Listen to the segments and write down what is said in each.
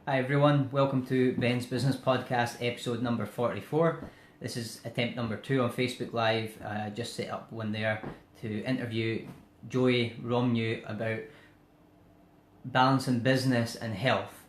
Hi everyone, welcome to Ben's Business Podcast, episode number 44. This is attempt number 2 on Facebook Live. I just set up one there to interview Romeu about balancing business and health.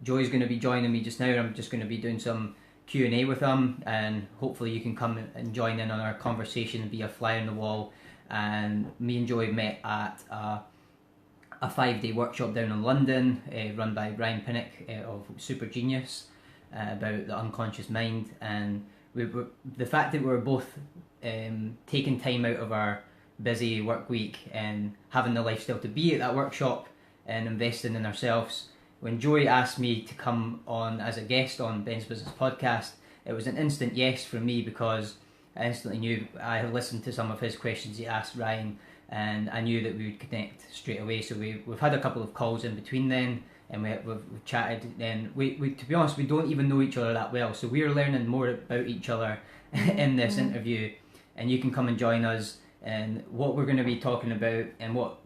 Joey's going to be joining me just now. I'm just going to be doing some Q&A with him, and hopefully you can come and join in on our conversation and be a fly on the wall. And me and Joey met at a 5-day workshop down in London, run by Brian Pinnock of Super Genius, about the unconscious mind. And the fact that we were both taking time out of our busy work week and having the lifestyle to be at that workshop and investing in ourselves. When Joey asked me to come on as a guest on Ben's Business Podcast, it was an instant yes for me, because I instantly knew I had listened to some of his questions he asked Ryan, and I knew that we would connect straight away. So we've had a couple of calls in between then, and we've chatted. And we to be honest, we don't even know each other that well, so we're learning more about each other in this interview. And you can come and join us. And what we're going to be talking about, and what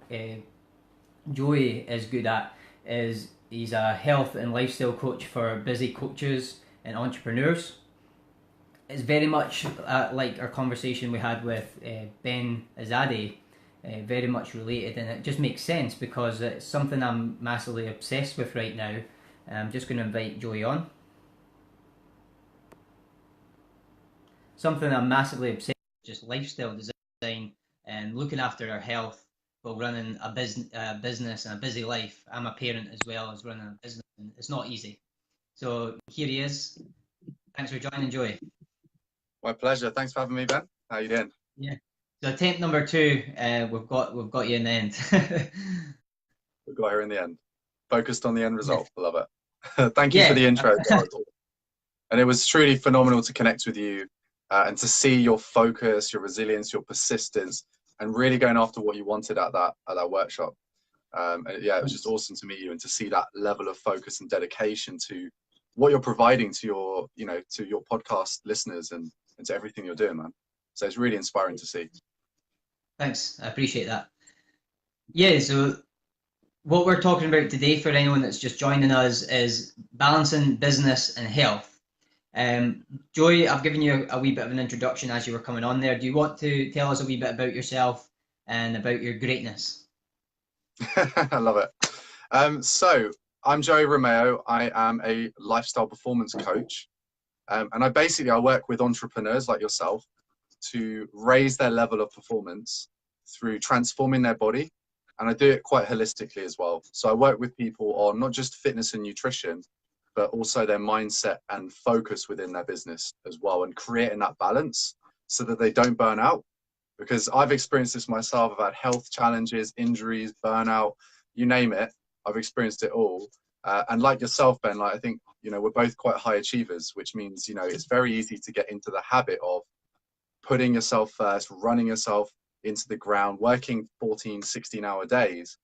Joey is good at, is he's a health and lifestyle coach for busy coaches and entrepreneurs. It's very much like our conversation we had with Ben Azadi. Very much related, and it just makes sense because it's something I'm massively obsessed with right now. I'm just going to invite Joey on. Something I'm massively obsessed with, just lifestyle design and looking after our health while running a business and a busy life. I'm a parent as well as running a business, and it's not easy. So here he is. Thanks for joining, Joey. My pleasure. Thanks for having me, Ben. How you doing? Yeah. So attempt number 2, we've got you in the end. We got here in the end. Focused on the end result. I love it. Thank you for the intro. And it was truly phenomenal to connect with you and to see your focus, your resilience, your persistence, and really going after what you wanted at that workshop. It was just awesome to meet you and to see that level of focus and dedication to what you're providing to your podcast listeners and to everything you're doing, man. So it's really inspiring to see. Thanks, I appreciate that. Yeah, so what we're talking about today, for anyone that's just joining us, is balancing business and health. Joey, I've given you a wee bit of an introduction as you were coming on there. Do you want to tell us a wee bit about yourself and about your greatness? I love it. So I'm Joey Romeu. I am a lifestyle performance coach. And I work with entrepreneurs like yourself to raise their level of performance through transforming their body. And I do it quite holistically as well. So I work with people on not just fitness and nutrition, but also their mindset and focus within their business as well, and creating that balance so that they don't burn out. Because I've experienced this myself. I've had health challenges, injuries, burnout, you name it. I've experienced it all. And like yourself, Ben, I think, we're both quite high achievers, which means, it's very easy to get into the habit of putting yourself first, running yourself into the ground, working 14, 16-hour days.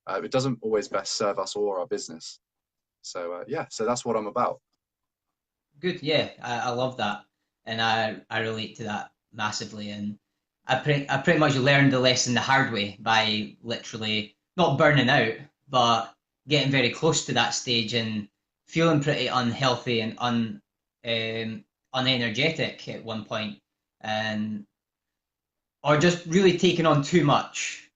It doesn't always best serve us or our business. So that's what I'm about. Good, yeah, I love that, and I relate to that massively. And I pretty much learned the lesson the hard way by literally not burning out, but getting very close to that stage and feeling pretty unhealthy and unenergetic at one point, and or just really taking on too much,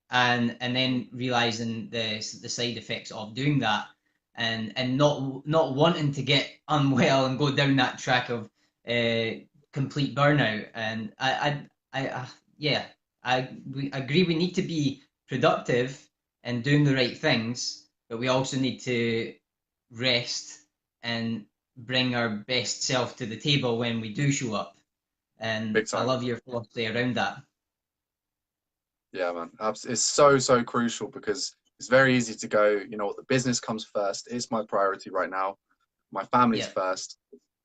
and then realizing the side effects of doing that, and not wanting to get unwell and go down that track of complete burnout. And we agree we need to be productive and doing the right things, but we also need to rest and bring our best self to the table when we do show up. And I love your philosophy around that. Yeah, man. It's so crucial, because it's very easy to go, the business comes first. It's my priority right now. My family's first.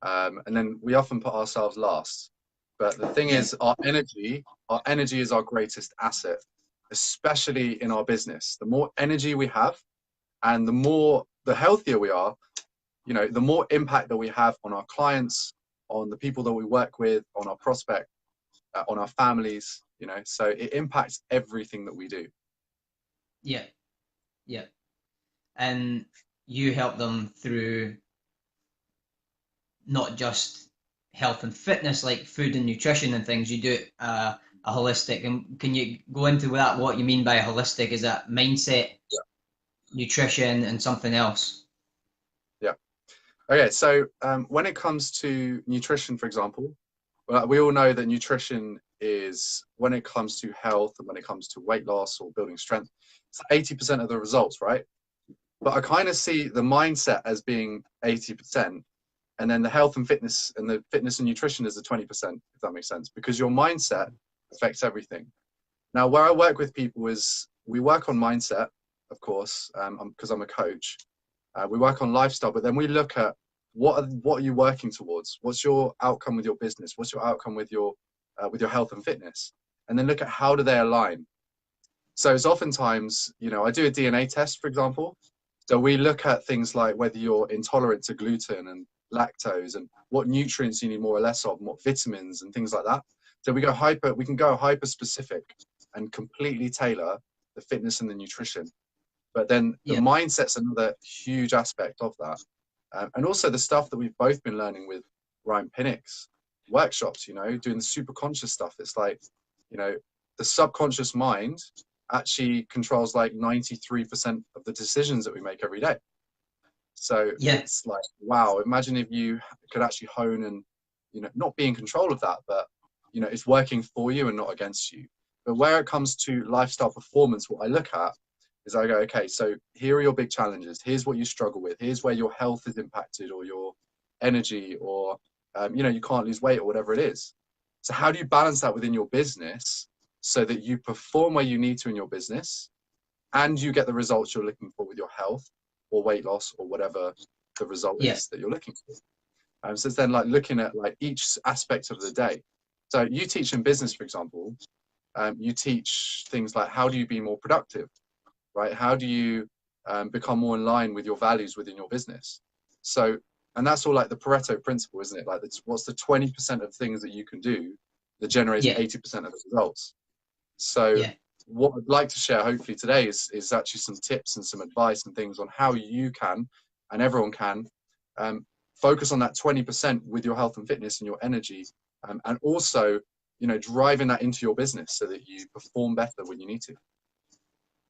And then we often put ourselves last. But the thing is, our energy is our greatest asset, especially in our business. The more energy we have, and the healthier we are, the more impact that we have on our clients, on the people that we work with, on our prospect, on our families, so it impacts everything that we do. Yeah. And you help them through not just health and fitness, like food and nutrition and things. You do it a holistic. And can you go into that? What you mean by holistic? Is that mindset, nutrition, and something else? Yeah. Okay. So when it comes to nutrition, for example, well, we all know that nutrition is, when it comes to health and when it comes to weight loss or building strength, it's 80% of the results, right? But I kind of see the mindset as being 80%, and then the health and fitness and the fitness and nutrition is the 20%, if that makes sense, because your mindset affects everything. Now, where I work with people is we work on mindset, of course, because I'm a coach. We work on lifestyle, but then we look at what are you working towards? What's your outcome with your business? What's your outcome with your health and fitness? And then look at how do they align. So it's oftentimes, I do a DNA test, for example. So we look at things like whether you're intolerant to gluten and lactose and what nutrients you need more or less of, and what vitamins and things like that. So we can go hyper specific and completely tailor the fitness and the nutrition. But then the mindset's another huge aspect of that. And also the stuff that we've both been learning with Ryan Pinnock's workshops, doing the super conscious stuff. It's like, the subconscious mind actually controls like 93% of the decisions that we make every day. So it's like, wow, imagine if you could actually hone and, not be in control of that, but, it's working for you and not against you. But where it comes to lifestyle performance, what I look at is I go, okay, so here are your big challenges. Here's what you struggle with. Here's where your health is impacted, or your energy, or, you can't lose weight, or whatever it is. So how do you balance that within your business so that you perform where you need to in your business and you get the results you're looking for with your health or weight loss or whatever the result is that you're looking for? So it's then like looking at like each aspect of the day. So you teach in business, for example, you teach things like how do you be more productive, right? How do you become more in line with your values within your business? So, and that's all like the Pareto principle, isn't it? Like, what's the 20% of things that you can do that generates 80% of the results? So what I'd like to share hopefully today is actually some tips and some advice and things on how you can, and everyone can, focus on that 20% with your health and fitness and your energy, and also, driving that into your business so that you perform better when you need to.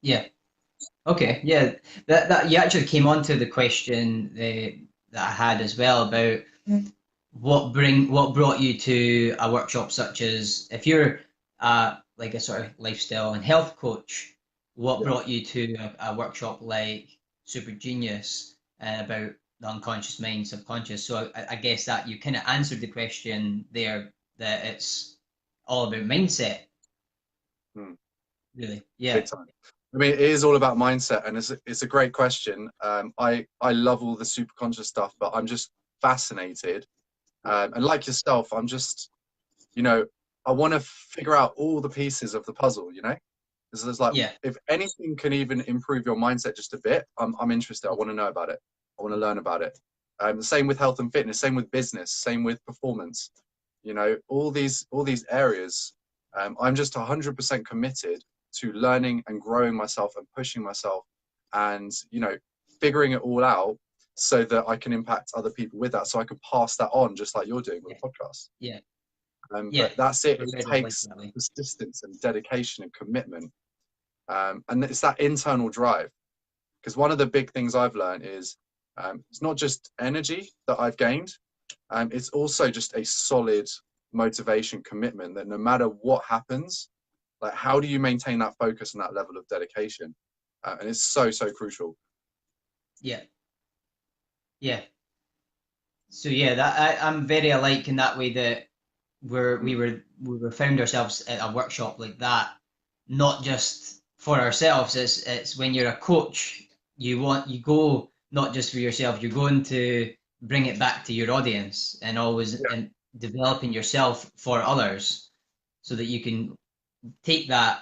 Yeah. Okay. Yeah. That you actually came on to the question that I had as well about what brought you to a workshop such as, if you're like a sort of lifestyle and health coach, what brought you to a workshop like Super Genius about the unconscious mind, subconscious? So I guess that you kind of answered the question there, that it's all about mindset, really. Yeah. Big time. I mean, it is all about mindset, and it's a great question. I love all the super conscious stuff, but I'm just fascinated. And like yourself, I'm just, I want to figure out all the pieces of the puzzle, Because there's like, if anything can even improve your mindset just a bit, I'm interested. I want to know about it. I want to learn about it. The same with health and fitness, same with business, same with performance. All these areas, I'm just 100% committed to learning and growing myself and pushing myself and, figuring it all out so that I can impact other people with that. So I can pass that on just like you're doing with the podcast. But that's it. It takes persistence and dedication and commitment. And it's that internal drive. Because one of the big things I've learned is it's not just energy that I've gained. It's also just a solid motivation, commitment that no matter what happens, like how do you maintain that focus and that level of dedication? And it's so crucial. Yeah. So I'm very alike in that way, that we found ourselves at a workshop like that, not just for ourselves. It's when you're a coach, you go not just for yourself, you're going to bring it back to your audience, and always and developing yourself for others, so that you can take that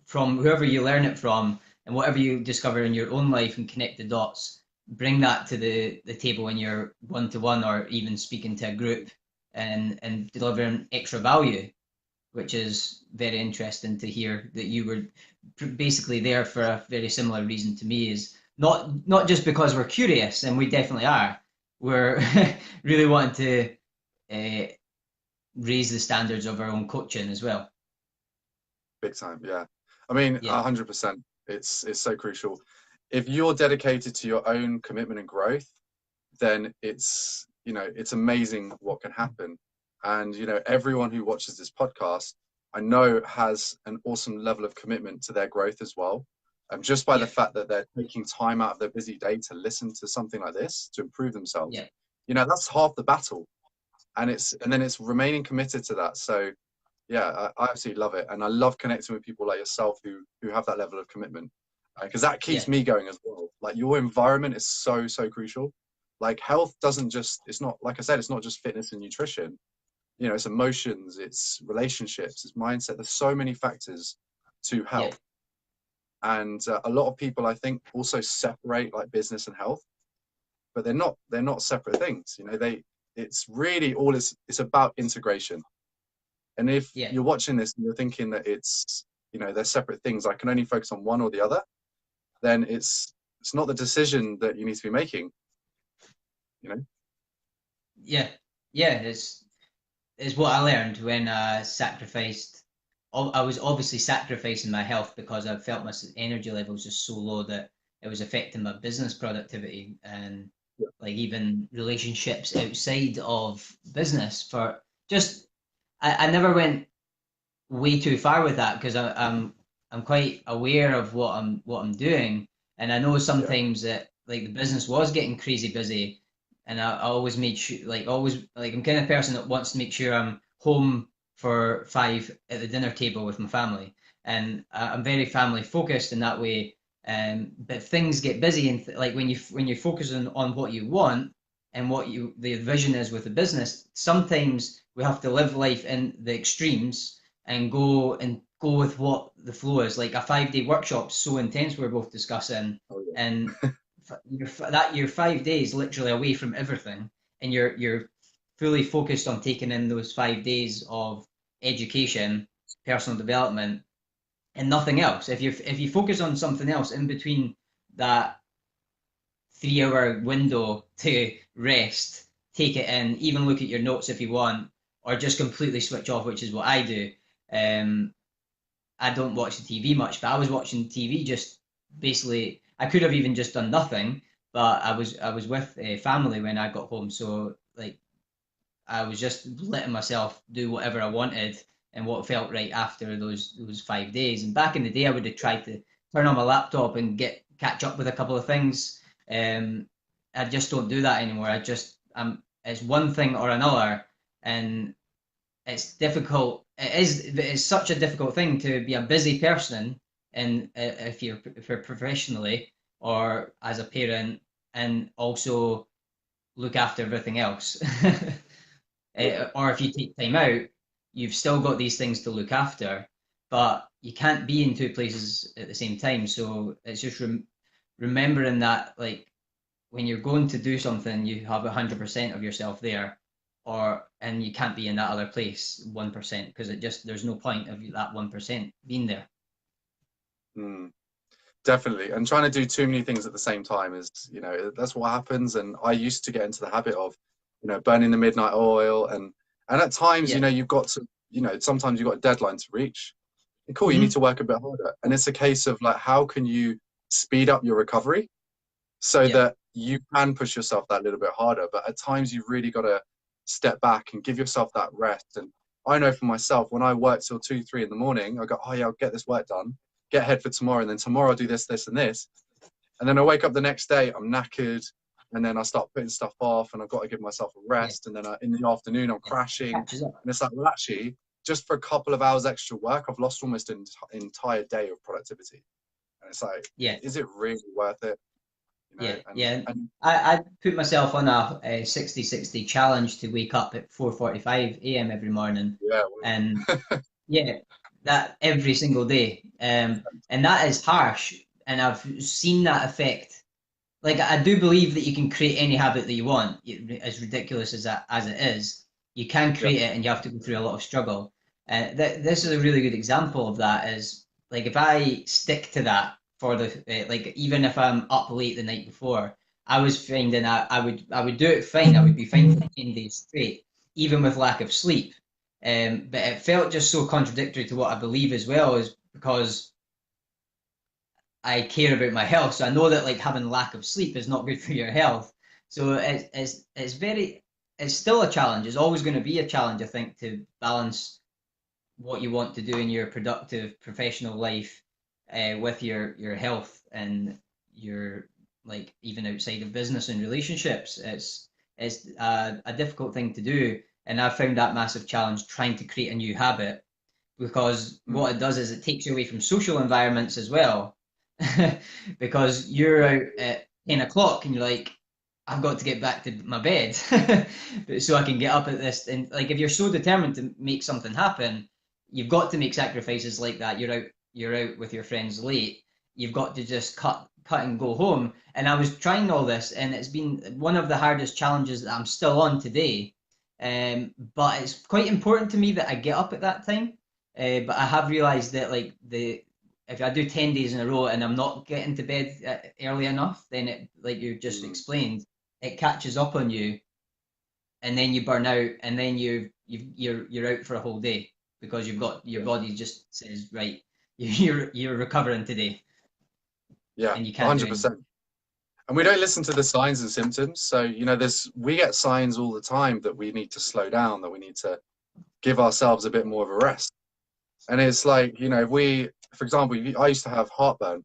from whoever you learn it from, and whatever you discover in your own life, and connect the dots, bring that to the table when you're one-to-one or even speaking to a group, and delivering extra value, which is very interesting to hear that you were basically there for a very similar reason to me, is not just because we're curious, and we definitely are. We're really wanting to raise the standards of our own coaching as well. Big time, yeah. I mean, Yeah, 100%. It's so crucial. If you're dedicated to your own commitment and growth, then it's amazing what can happen. And everyone who watches this podcast, I know, has an awesome level of commitment to their growth as well. Just by the yeah, fact that they're taking time out of their busy day to listen to something like this to improve themselves. yeah, That's half the battle. And then it's remaining committed to that. So yeah, I absolutely love it, and I love connecting with people like yourself who have that level of commitment, because that keeps yeah, me going as well. Like, your environment is so crucial. Like, health doesn't just, it's not, like I said, it's not just fitness and nutrition. It's emotions, it's relationships, it's mindset. There's so many factors to yeah, health, and a lot of people, I think, also separate like business and health, but they're not separate things. It's really all, it's about integration. And if yeah. you're watching this and you're thinking that they're separate things, I can only focus on one or the other, then it's not the decision that you need to be making, you know? Yeah, yeah, it's what I learned when I sacrificed. I was obviously sacrificing my health because I felt my energy levels just so low that it was affecting my business productivity and Yeah. like even relationships outside of business. For just, I never went way too far with that because I'm quite aware of what I'm doing, and I know Yeah. sometimes that like the business was getting crazy busy, and I always made sure like always like I'm kind of person that wants to make sure I'm home for 5 at the dinner table with my family, and I'm very family focused in that way. But things get busy, and like when you focus on what you want and what the vision is with the business, sometimes we have to live life in the extremes and go with what the flow is. Like a 5 day workshop so intense we're both discussing, Oh yeah. and you're 5 days literally away from everything, and you're fully focused on taking in those 5 days of education, personal development, and nothing else. If you focus on something else in between that 3 hour window to rest, take it in, even look at your notes if you want, or just completely switch off, which is what I do. Um, I don't watch the TV much, but I was watching TV just basically. I could have even just done nothing, but I was with a family when I got home, so like I was just letting myself do whatever I wanted and what felt right after those 5 days. And back in the day, I would have tried to turn on my laptop and get catch up with a couple of things. Um, I just don't do that anymore. It's one thing or another, and it's difficult. It's such a difficult thing to be a busy person, and if you're professionally or as a parent, and also look after everything else. Yeah. Or if you take time out, you've still got these things to look after, but you can't be in two places at the same time. So it's just remembering that, like, when you're going to do something, you have 100% of yourself there, and you can't be in that other place 1% because there's no point of that 1% being there. Mm, definitely. And trying to do too many things at the same time is, that's what happens. And I used to get into the habit of, burning the midnight oil, and at times, Yeah. you've got to, sometimes you've got a deadline to reach. And cool, you need Hmm. to work a bit harder. And it's a case of like, how can you speed up your recovery so Yeah. that you can push yourself that little bit harder? But at times you've really got to step back and give yourself that rest. And I know for myself, when I work till 2, 3 in the morning, I go, oh yeah, I'll get this work done, get ahead for tomorrow, and then tomorrow I'll do this and this. And then I wake up the next day, I'm knackered, and then I start putting stuff off, and I've got to give myself a Yeah. rest. And then in the afternoon, I'm Yeah. It crashing, and catches up. it's like, well, actually, just for a couple of hours extra work, I've lost almost an entire day of productivity. And it's like, Yeah. is it really worth it? Yeah, And yeah. I put myself on a 60-60 challenge to wake up at 4:45 a.m. every morning, yeah, and yeah, that every single day. And that is harsh, and I've seen that effect. Like I do believe that you can create any habit that you want, as ridiculous as it is. You can yeah, create it, and you have to go through a lot of struggle. This is a really good example of that. Is like if I stick to that for the like even if I'm up late the night before, I was finding I would do it fine. I would be fine for 10 days straight, even with lack of sleep. But it felt just so contradictory to what I believe as well, is because I care about my health. So I know that like having lack of sleep is not good for your health. So it's still a challenge. It's always going to be a challenge, I think, to balance what you want to do in your productive professional life with your health and your like even outside of business and relationships. It's a difficult thing to do, and I've found that massive challenge trying to create a new habit because Mm. what it does is it takes you away from social environments as well. Because you're out at 10 o'clock and you're like, I've got to get back to my bed so I can get up at this. And like, if you're so determined to make something happen, you've got to make sacrifices like that. You're out with your friends late. You've got to just cut and go home. And I was trying all this, and it's been one of the hardest challenges that I'm still on today. But it's quite important to me that I get up at that time. But I have realized that like the if I do 10 days in a row and I'm not getting to bed early enough, then it, like you just Mm. explained, it catches up on you, and then you burn out, and then you're out for a whole day because you've got your Yeah. body just says, right, you're recovering today, Yeah, and you can't do anything. 100%. And we don't listen to the signs and symptoms. So, we get signs all the time that we need to slow down, that we need to give ourselves a bit more of a rest. And it's like, for example, I used to have heartburn.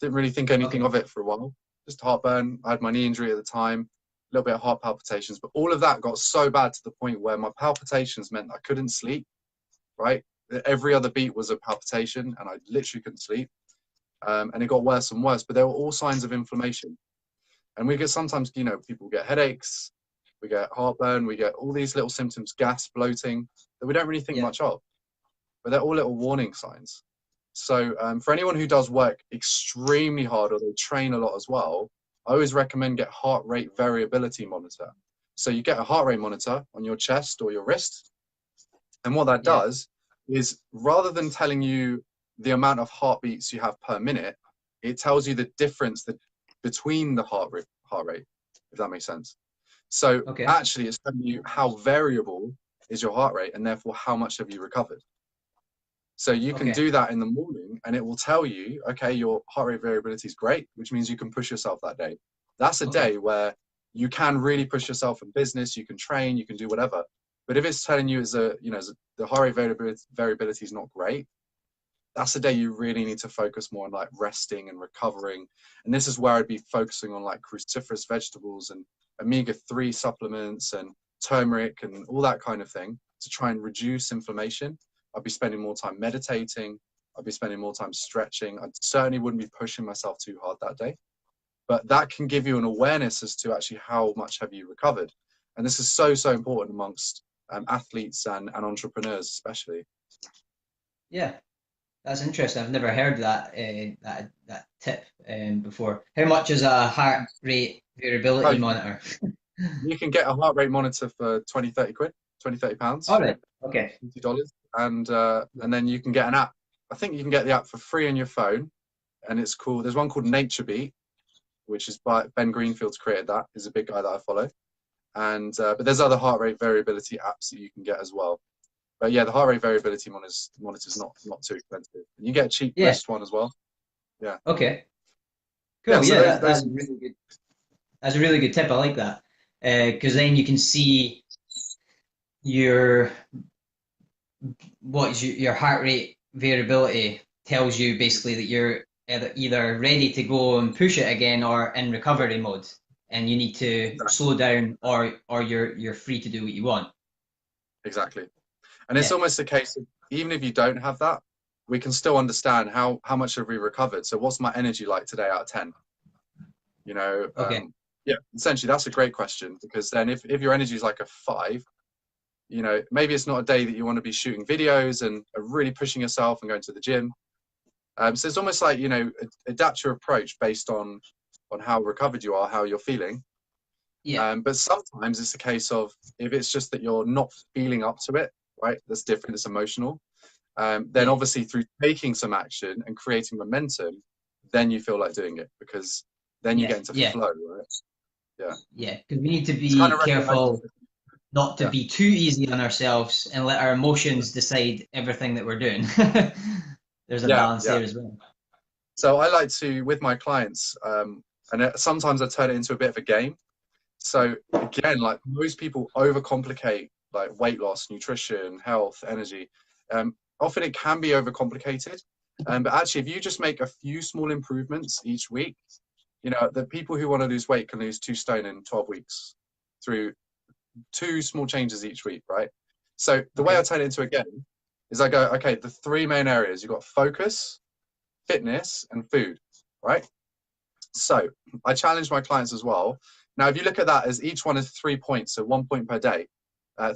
Didn't really think anything Okay. of it for a while. Just heartburn. I had my knee injury at the time, a little bit of heart palpitations, but all of that got so bad to the point where my palpitations meant I couldn't sleep, right? Every other beat was a palpitation and I literally couldn't sleep. And it got worse and worse, but there were all signs of inflammation. And we get sometimes, people get headaches, we get heartburn, we get all these little symptoms, gas, bloating, that we don't really think Yeah. much of, but they're all little warning signs. So for anyone who does work extremely hard or they train a lot as well, I always recommend get heart rate variability monitor. So you get a heart rate monitor on your chest or your wrist, and what that Yeah. does is rather than telling you the amount of heartbeats you have per minute, it tells you the difference between the heart rate, if that makes sense. So Okay. actually, it's telling you how variable is your heart rate, and therefore how much have you recovered. So you can Okay. do that in the morning, and it will tell you, okay, your heart rate variability is great, which means you can push yourself that day. That's a Okay. day where you can really push yourself in business. You can train, you can do whatever. But if it's telling you the heart rate variability is not great, that's a day you really need to focus more on like resting and recovering. And this is where I'd be focusing on like cruciferous vegetables and omega-3 supplements and turmeric and all that kind of thing to try and reduce inflammation. I'd be spending more time meditating. I'd be spending more time stretching. I certainly wouldn't be pushing myself too hard that day. But that can give you an awareness as to actually how much have you recovered. And this is so, so important amongst athletes and entrepreneurs, especially. Yeah. That's interesting. I've never heard that tip before. How much is a heart rate Oh, variability monitor? you can get a heart rate monitor for 20, 30 quid, 20, 30 All pounds, right. Okay. $50. And then you can get an app. I think you can get the app for free on your phone. And it's cool. There's one called Nature Beat, which is by Ben Greenfield's created that. He's a big guy that I follow. And but there's other heart rate variability apps that you can get as well. But yeah, the heart rate variability monitor's not too expensive. And you get a cheap Yeah. wrist one as well. Yeah. Okay. Yeah. Cool. So Yeah. those That's those a really good. That's a really good tip. I like that because then you can see your your heart rate variability tells you basically that you're either ready to go and push it again or in recovery mode, and you need to slow down or you're free to do what you want. exactly. And it's Yeah. almost a case of even if you don't have that, we can still understand how much have we recovered. So what's my energy like today out of 10? You know, Okay. yeah, essentially that's a great question because then if your energy is like a 5, maybe it's not a day that you want to be shooting videos and really pushing yourself and going to the gym. So it's almost like, adapt your approach based on how recovered you are, how you're feeling. Yeah. But sometimes it's a case of if it's just that you're not feeling up to it, right? That's different. It's emotional. Then Yeah. obviously through taking some action and creating momentum, then you feel like doing it, because then you get into flow, right? Yeah, because we need to It's kind be of careful not to yeah, be too easy on ourselves and let our emotions decide everything that we're doing. There's a yeah, balance yeah. there as well. So I like to, with my clients, sometimes I turn it into a bit of a game. So again, like most people overcomplicate like weight loss, nutrition, health, energy. Often it can be overcomplicated. But actually, if you just make a few small improvements each week, you know, the people who want to lose weight can lose 2 stone in 12 weeks through 2 small changes each week, right? So the way I Okay. turn it into a game is I go, okay, the 3 main areas, you've got focus, fitness, and food, right? So I challenge my clients as well. Now, if you look at that as each one is 3 points, so 1 point per day,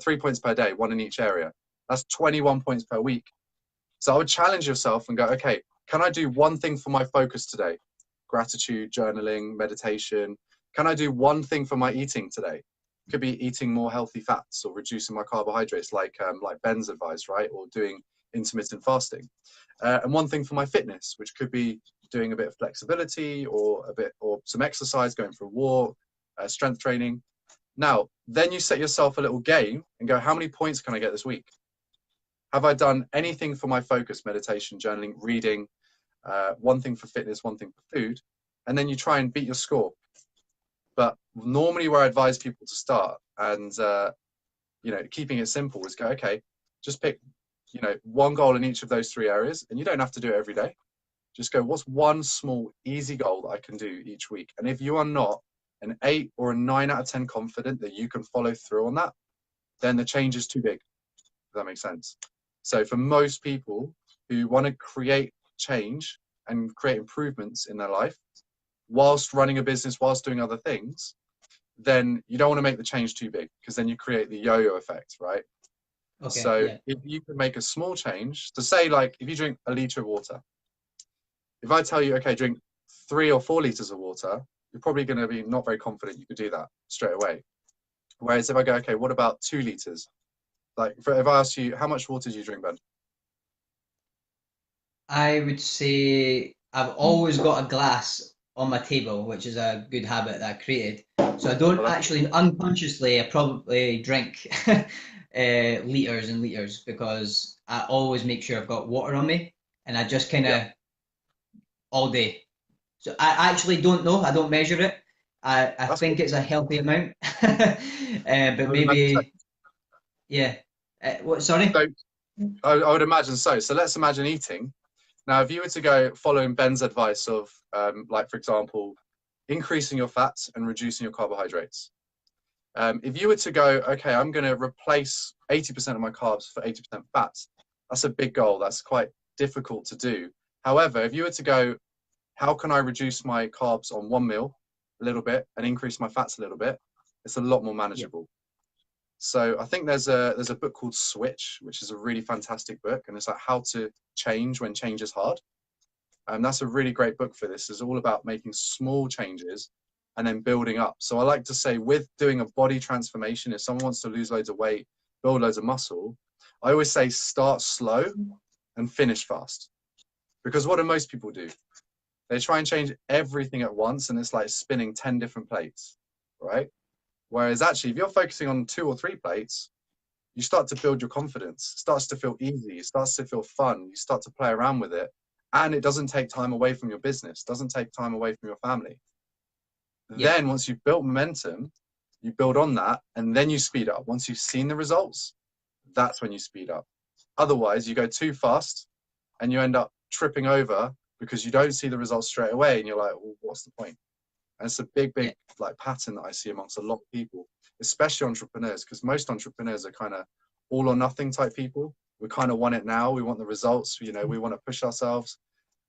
3 points per day, 1 in each area. That's 21 points per week. So I would challenge yourself and go, okay, can I do one thing for my focus today? Gratitude, journaling, meditation. Can I do one thing for my eating today? Could be eating more healthy fats or reducing my carbohydrates, like Ben's advice, right? Or doing intermittent fasting. And one thing for my fitness, which could be doing a bit of flexibility or some exercise, going for a walk, strength training. Now, then you set yourself a little game and go, how many points can I get this week? Have I done anything for my focus, meditation, journaling, reading, one thing for fitness, one thing for food? And then you try and beat your score. But normally where I advise people to start and, you know, keeping it simple is go, okay, just pick, you know, one goal in each of those 3 areas. And you don't have to do it every day. Just go, what's one small, easy goal that I can do each week? And if you are not an 8 or a 9 out of 10 confident that you can follow through on that, then the change is too big. If that makes sense. So for most people who want to create change and create improvements in their life whilst running a business, whilst doing other things, then you don't want to make the change too big, because then you create the yo-yo effect, right? Okay. So Yeah. if you can make a small change, to say, like, if you drink a litre of water, if I tell you, okay, drink 3 or 4 litres of water, you're probably going to be not very confident you could do that straight away. Whereas if I go, okay, what about 2 litres? Like, if I ask you, how much water do you drink, Ben? I would say I've always got a glass on my table, which is a good habit that I created. So I don't Well, that's actually, unconsciously, I probably drink liters and liters because I always make sure I've got water on me and I just kind yeah. of all day. So I actually don't know. I don't measure it. I That's cool. think it's a healthy amount, I but would imagine so. maybe, yeah. What? Sorry? So I would imagine so. So let's imagine eating. Now, if you were to go following Ben's advice of, like, for example, increasing your fats and reducing your carbohydrates. If you were to go, okay, I'm going to replace 80% of my carbs for 80% fats, that's a big goal. That's quite difficult to do. However, if you were to go, how can I reduce my carbs on one meal a little bit and increase my fats a little bit, it's a lot more Yeah. manageable. So I think there's a book called Switch, which is a really fantastic book, and it's like how to change when change is hard. And that's a really great book for this. It's all about making small changes and then building up. So I like to say, with doing a body transformation, if someone wants to lose loads of weight, build loads of muscle, I always say start slow and finish fast. Because what do most people do? They try and change everything at once, and it's like spinning 10 different plates, right? Whereas actually, if you're focusing on 2 or 3 plates, you start to build your confidence. It starts to feel easy. It starts to feel fun. You start to play around with it. And it doesn't take time away from your business, doesn't take time away from your family. Yeah. Then once you've built momentum, you build on that, and then you speed up. Once you've seen the results, that's when you speed up. Otherwise, you go too fast and you end up tripping over because you don't see the results straight away, and you're like, well, what's the point? And it's a big, Yeah. big like pattern that I see amongst a lot of people, especially entrepreneurs, because most entrepreneurs are kind of all or nothing type people. We kind of want it now. We want the results. You know, we want to push ourselves,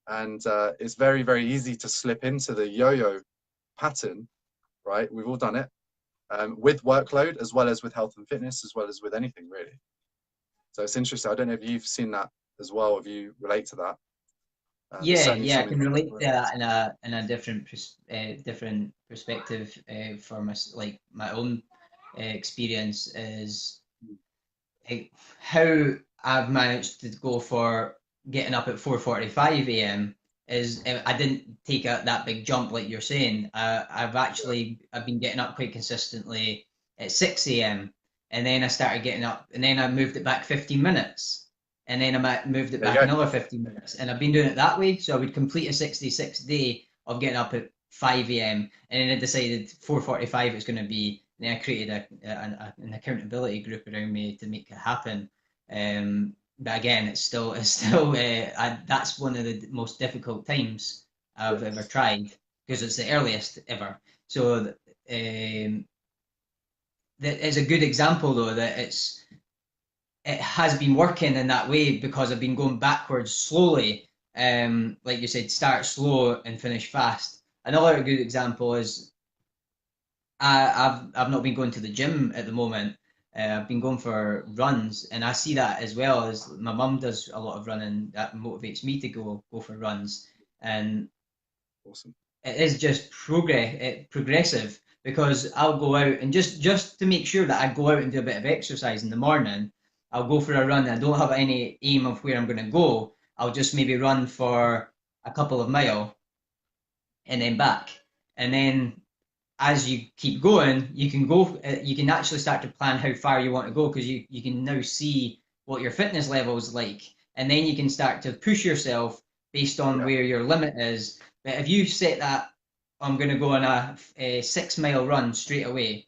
and it's very, very easy to slip into the yo-yo pattern. Right? We've all done it, with workload as well as with health and fitness, as well as with anything really. So it's interesting. I don't know if you've seen that as well. If you relate to that, it's Yeah, certainly yeah, I something. can relate to that in a different different perspective for my like my own experience is how I've managed to go for getting up at 4:45 a.m. is I didn't take that big jump like you're saying. I've been getting up quite consistently at 6 a.m. and then I started getting up and then I moved it back 15 minutes and then I moved it There you back go. another 15 minutes and I've been doing it that way. So I would complete a 66 day of getting up at 5 a.m. and then I decided 4:45 it's going to be. And then I created an accountability group around me to make it happen. But again, that's one of the most difficult times I've ever tried because it's the earliest ever. So that is a good example though that it has been working in that way because I've been going backwards slowly. Like you said, start slow and finish fast. Another good example is I've not been going to the gym at the moment. I've been going for runs, and I see that as well as my mum does a lot of running. That motivates me to go for runs, and Awesome. it is just progressive because I'll go out and just to make sure that I go out and do a bit of exercise in the morning. I'll go for a run. And I don't have any aim of where I'm going to go. I'll just maybe run for a couple of mile and then back, and then as you keep going, you can go. You can actually start to plan how far you want to go because you can now see what your fitness level is like, and then you can start to push yourself based on Yeah. where your limit is. But if you set that, I'm going to go on a 6 mile run straight away,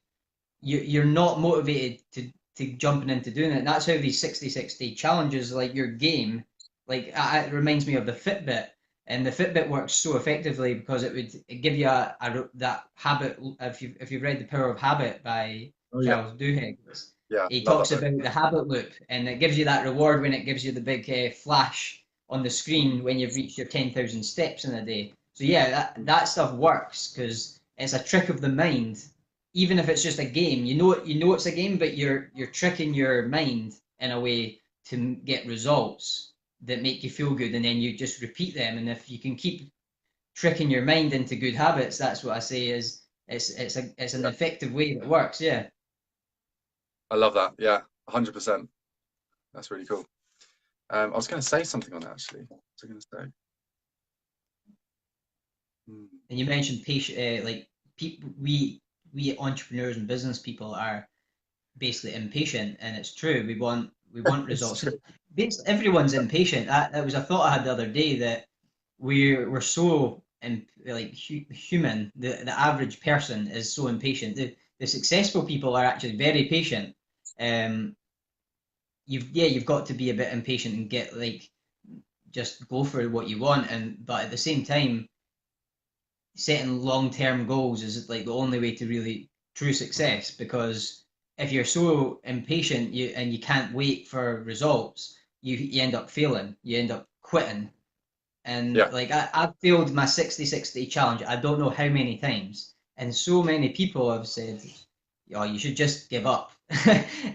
you're not motivated to jumping into doing it. And that's how these 66 day challenges, like your game, like it reminds me of the Fitbit. And the Fitbit works so effectively because it would give you that habit. If you've read The Power of Habit by Oh yeah. Charles Duhigg, Yeah. he Love that talks book. about the habit loop, and it gives you that reward when it gives you the big flash on the screen when you've reached your 10,000 steps in a day. So yeah, that stuff works because it's a trick of the mind. Even if it's just a game, you know it's a game, but you're tricking your mind in a way to get results that make you feel good, and then you just repeat them. And if you can keep tricking your mind into good habits, that's what I say is it's an Yeah. effective way that works. Yeah. I love that. Yeah. 100%. That's really cool. I was going to say something on that actually. What was I going to say? Hmm. And you mentioned patient, like people, we entrepreneurs and business people are basically impatient, and it's true. We want It's results. true. Basically, everyone's impatient. That was a thought I had the other day that we're so like human. The average person is so impatient. The successful people are actually very patient. Um, you've got to be a bit impatient and get like just go for what you want, and but at the same time setting long-term goals is like the only way to really true success because if you're so impatient and you can't wait for results, you end up failing, you end up quitting. And Yeah. like I've failed my 60-60 challenge I don't know how many times, and so many people have said, oh, you should just give up.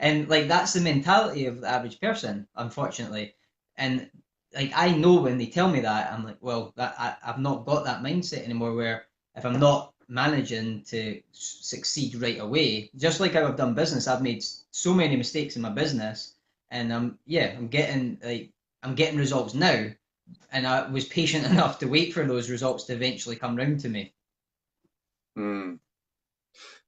And like that's the mentality of the average person, unfortunately. And like I know when they tell me that, I'm like, well, I've not got that mindset anymore. Where if I'm not managing to succeed right away, just like how I've done business, I've made so many mistakes in my business, and I'm getting results now, and I was patient enough to wait for those results to eventually come round to me. Mm.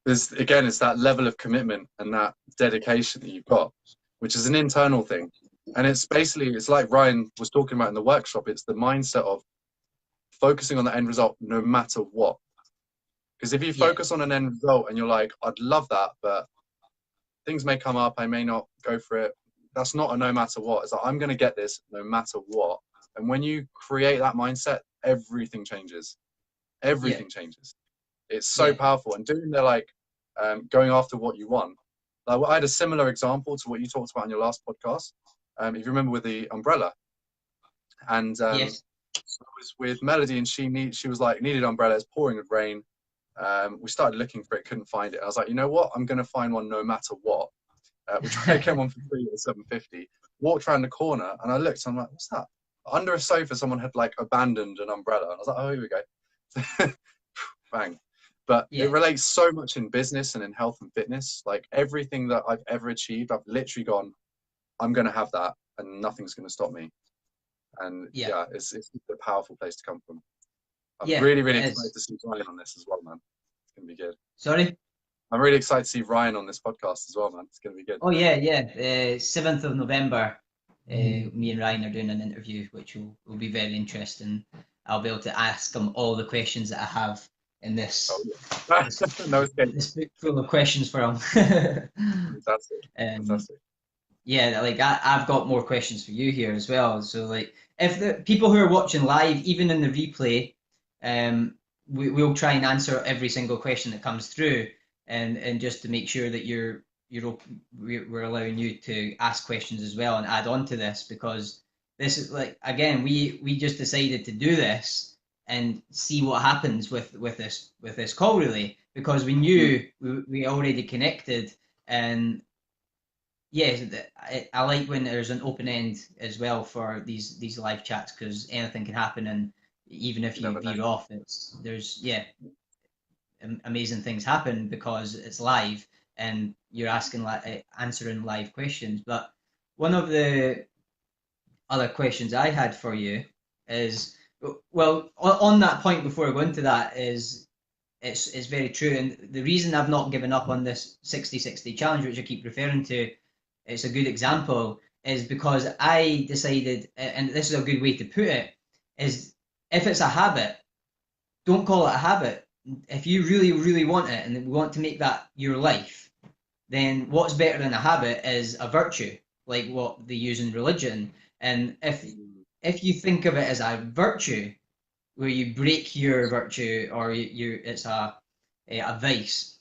There's again, it's that level of commitment and that dedication that you've got, which is an internal thing. And it's basically, it's like Ryan was talking about in the workshop. It's the mindset of focusing on the end result no matter what. Because if you Yeah, focus on an end result and you're like, I'd love that, but things may come up, I may not go for it. That's not a no matter what. It's like, I'm going to get this no matter what. And when you create that mindset, everything changes. yeah, Everything changes. It's so yeah, powerful. And doing the going after what you want. Like, I had a similar example to what you talked about in your last podcast. If you remember with the umbrella, and yes, I was with Melody, and she was like needed umbrellas, pouring with rain. We started looking for it, couldn't find it. I was like, you know what? I'm going to find one no matter what. We tried to get one for free at 750. Walked around the corner and I looked. And I'm like, what's that? Under a sofa, someone had like abandoned an umbrella. And I was like, oh, here we go. Bang. But it yeah, relates so much in business and in health and fitness. Like everything that I've ever achieved, I've literally gone, I'm going to have that and nothing's going to stop me. And Yeah. yeah, it's a powerful place to come from. I'm Yeah, really, really it excited is. to see Ryan on this as well, man. It's gonna be good. Sorry? I'm really excited to see Ryan on this podcast as well, man. It's gonna be good. Oh yeah, yeah. 7th of November, me and Ryan are doing an interview, which will be very interesting. I'll be able to ask him all the questions that I have in Oh this yeah. this, No escape. this book full of questions for him. Fantastic. um, Fantastic. yeah, like I've got more questions for you here as well. So like, if the people who are watching live, even in the replay, um, we'll try and answer every single question that comes through, and just to make sure that we're allowing you to ask questions as well and add on to this, because this is like, again, we just decided to do this and see what happens with this call, really, because we knew we already connected. And yeah, I like when there's an open end as well for these live chats, because anything can happen, and even if You you never know. veer off, there's amazing things happen because it's live and you're answering live questions. But one of the other questions I had for you is, well, on that point, before I go into that, is it's very true. And the reason I've not given up on this 60-60 challenge, which I keep referring to, it's a good example, is because I decided, and this is a good way to put it, is if it's a habit, don't call it a habit. If you really, really want it and want to make that your life, then what's better than a habit is a virtue, like what they use in religion. And if you think of it as a virtue, where you break your virtue, or it's a vice,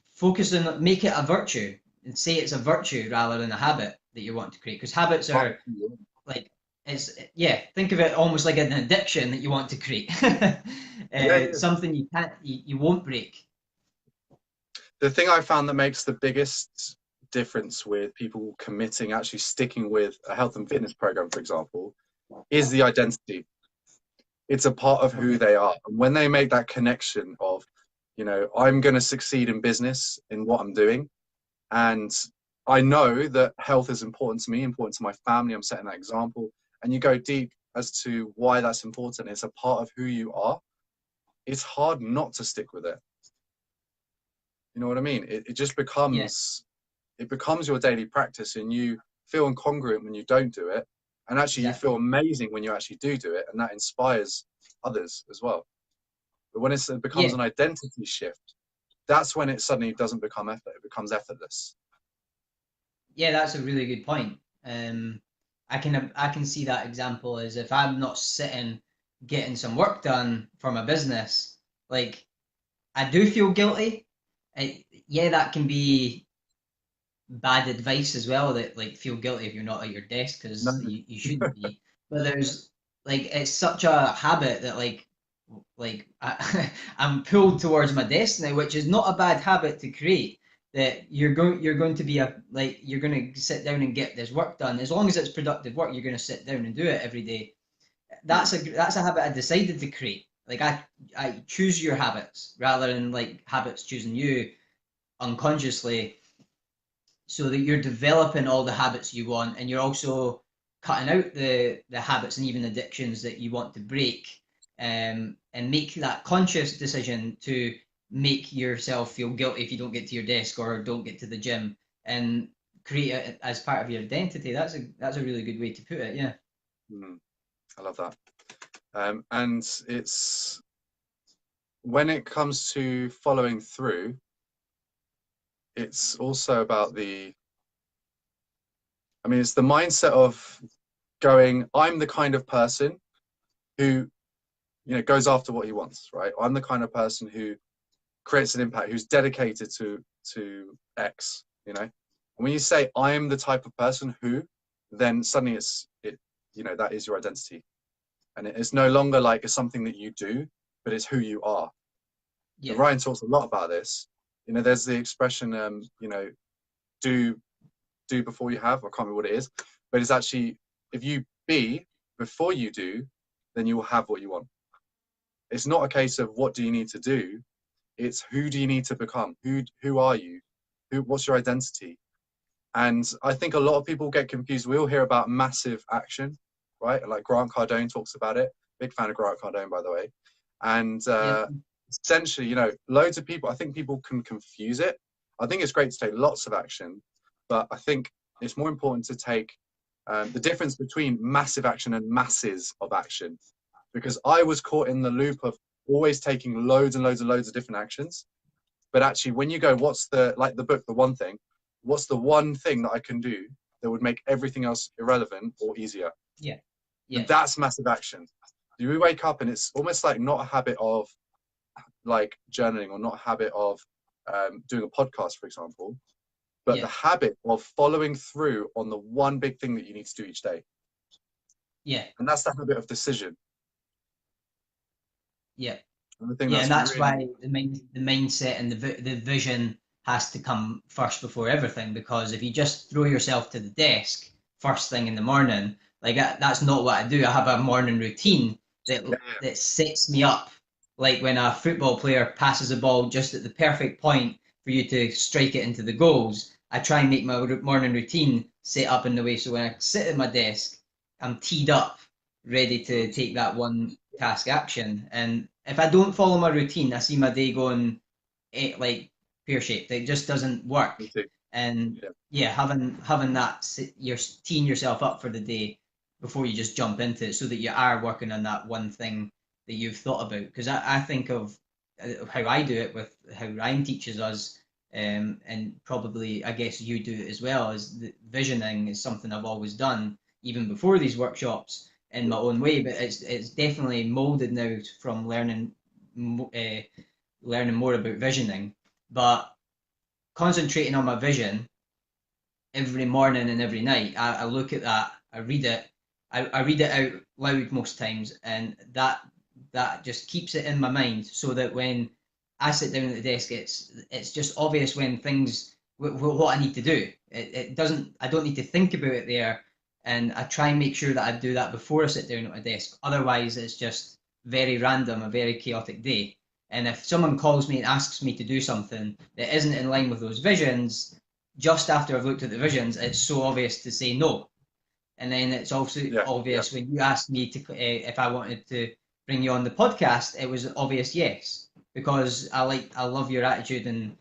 focus on, make it a virtue and say it's a virtue rather than a habit that you want to create, because habits are like, it's, yeah, think of it almost like an addiction that you want to create. Yeah, yeah. Something you won't break. The thing I found that makes the biggest difference with people committing, actually sticking with a health and fitness program, for example, is the identity. It's a part of who they are. And when they make that connection of, I'm going to succeed in business in what I'm doing, and I know that health is important to me, important to my family, I'm setting that example, and you go deep as to why that's important, it's a part of who you are, it's hard not to stick with it. You know what I mean? It just Yeah, becomes your daily practice, and you feel incongruent when you don't do it, and actually you feel exactly. amazing when you actually do it, and that inspires others as well. But when it becomes Yeah, an identity shift, that's when it suddenly doesn't become effort, it becomes effortless. yeah, that's a really good point. I can see that example as, if I'm not sitting getting some work done for my business, like, I do feel guilty. Yeah, that can be bad advice as well, that like, feel guilty if you're not at your desk, No, because you shouldn't be. But there's like, it's such a habit that I'm pulled towards my desk now, which is not a bad habit to create. That you're going to be you're going to sit down and get this work done. As long as it's productive work, you're going to sit down and do it every day. That's a habit I decided to create. Like, I choose your habits rather than like habits choosing you unconsciously, so that you're developing all the habits you want, and you're also cutting out the habits and even addictions that you want to break, and make that conscious decision to make yourself feel guilty if you don't get to your desk or don't get to the gym, and create it as part of your identity. That's a really good way to put it. Yeah. I love that. And it's, when it comes to following through, it's also about it's the mindset of going, I'm the kind of person who, goes after what he wants, right? I'm the kind of person who creates an impact, who's dedicated to X, And when you say I am the type of person who, then suddenly that is your identity. And it's no longer like it's something that you do, but it's who you are. And Yeah. Ryan talks a lot about this. There's the expression, do before you have. I can't remember what it is, but it's actually, if you be before you do, then you will have what you want. It's not a case of what do you need to do. It's who do you need to become? Who are you? What's your identity? And I think a lot of people get confused. We all hear about massive action, right? Like Grant Cardone talks about it. Big fan of Grant Cardone, by the way. And Yeah, essentially, you know, loads of people, I think people can confuse it. I think it's great to take lots of action, but I think it's more important to take the difference between massive action and masses of action. Because I was caught in the loop of always taking loads and loads and loads of different actions. But actually, when you go, what's the, like the book, The One Thing, what's the one thing that I can do that would make everything else irrelevant or easier? yeah, And yeah, that's massive action. Do we wake up and it's almost like not a habit of like journaling or not a habit of doing a podcast, for example, but yeah, the habit of following through on the one big thing that you need to do each day. yeah, And that's the habit of decision. yeah. And I think Yeah, and that's that's really, why the mindset and the vision has to come first before everything. Because if you just throw yourself to the desk first thing in the morning, like that's not what I do. I have a morning routine that yeah, that sets me up. Like when a football player passes a ball just at the perfect point for you to strike it into the goals, I try and make my morning routine set up in the way so when I sit at my desk, I'm teed up, ready to take that one task action. And if I don't follow my routine, I see my day going like pear shaped. It just doesn't work. me too. And Yeah, yeah, having that you're teeing yourself up for the day before you just jump into it, so that you are working on that one thing that you've thought about. Because I think of how I do it with how Ryan teaches us, and probably I guess you do it as well. Is the visioning is something I've always done even before these workshops in my own way, but it's definitely molded now from uh, learning more about visioning. But concentrating on my vision every morning and every night, I look at that, I read it, I read it out loud most times, and that just keeps it in my mind, so that when I sit down at the desk, it's just obvious when things what I need to do. It doesn't I don't need to think about it there, and I try and make sure that I do that before I sit down at my desk. Otherwise, it's just very random, a very chaotic day. And if someone calls me and asks me to do something that isn't in line with those visions, just after I've looked at the visions, it's so obvious to say no. And then it's also yeah, yeah, obvious when you asked me to if I wanted to bring you on the podcast, it was an obvious yes, because I love your attitude and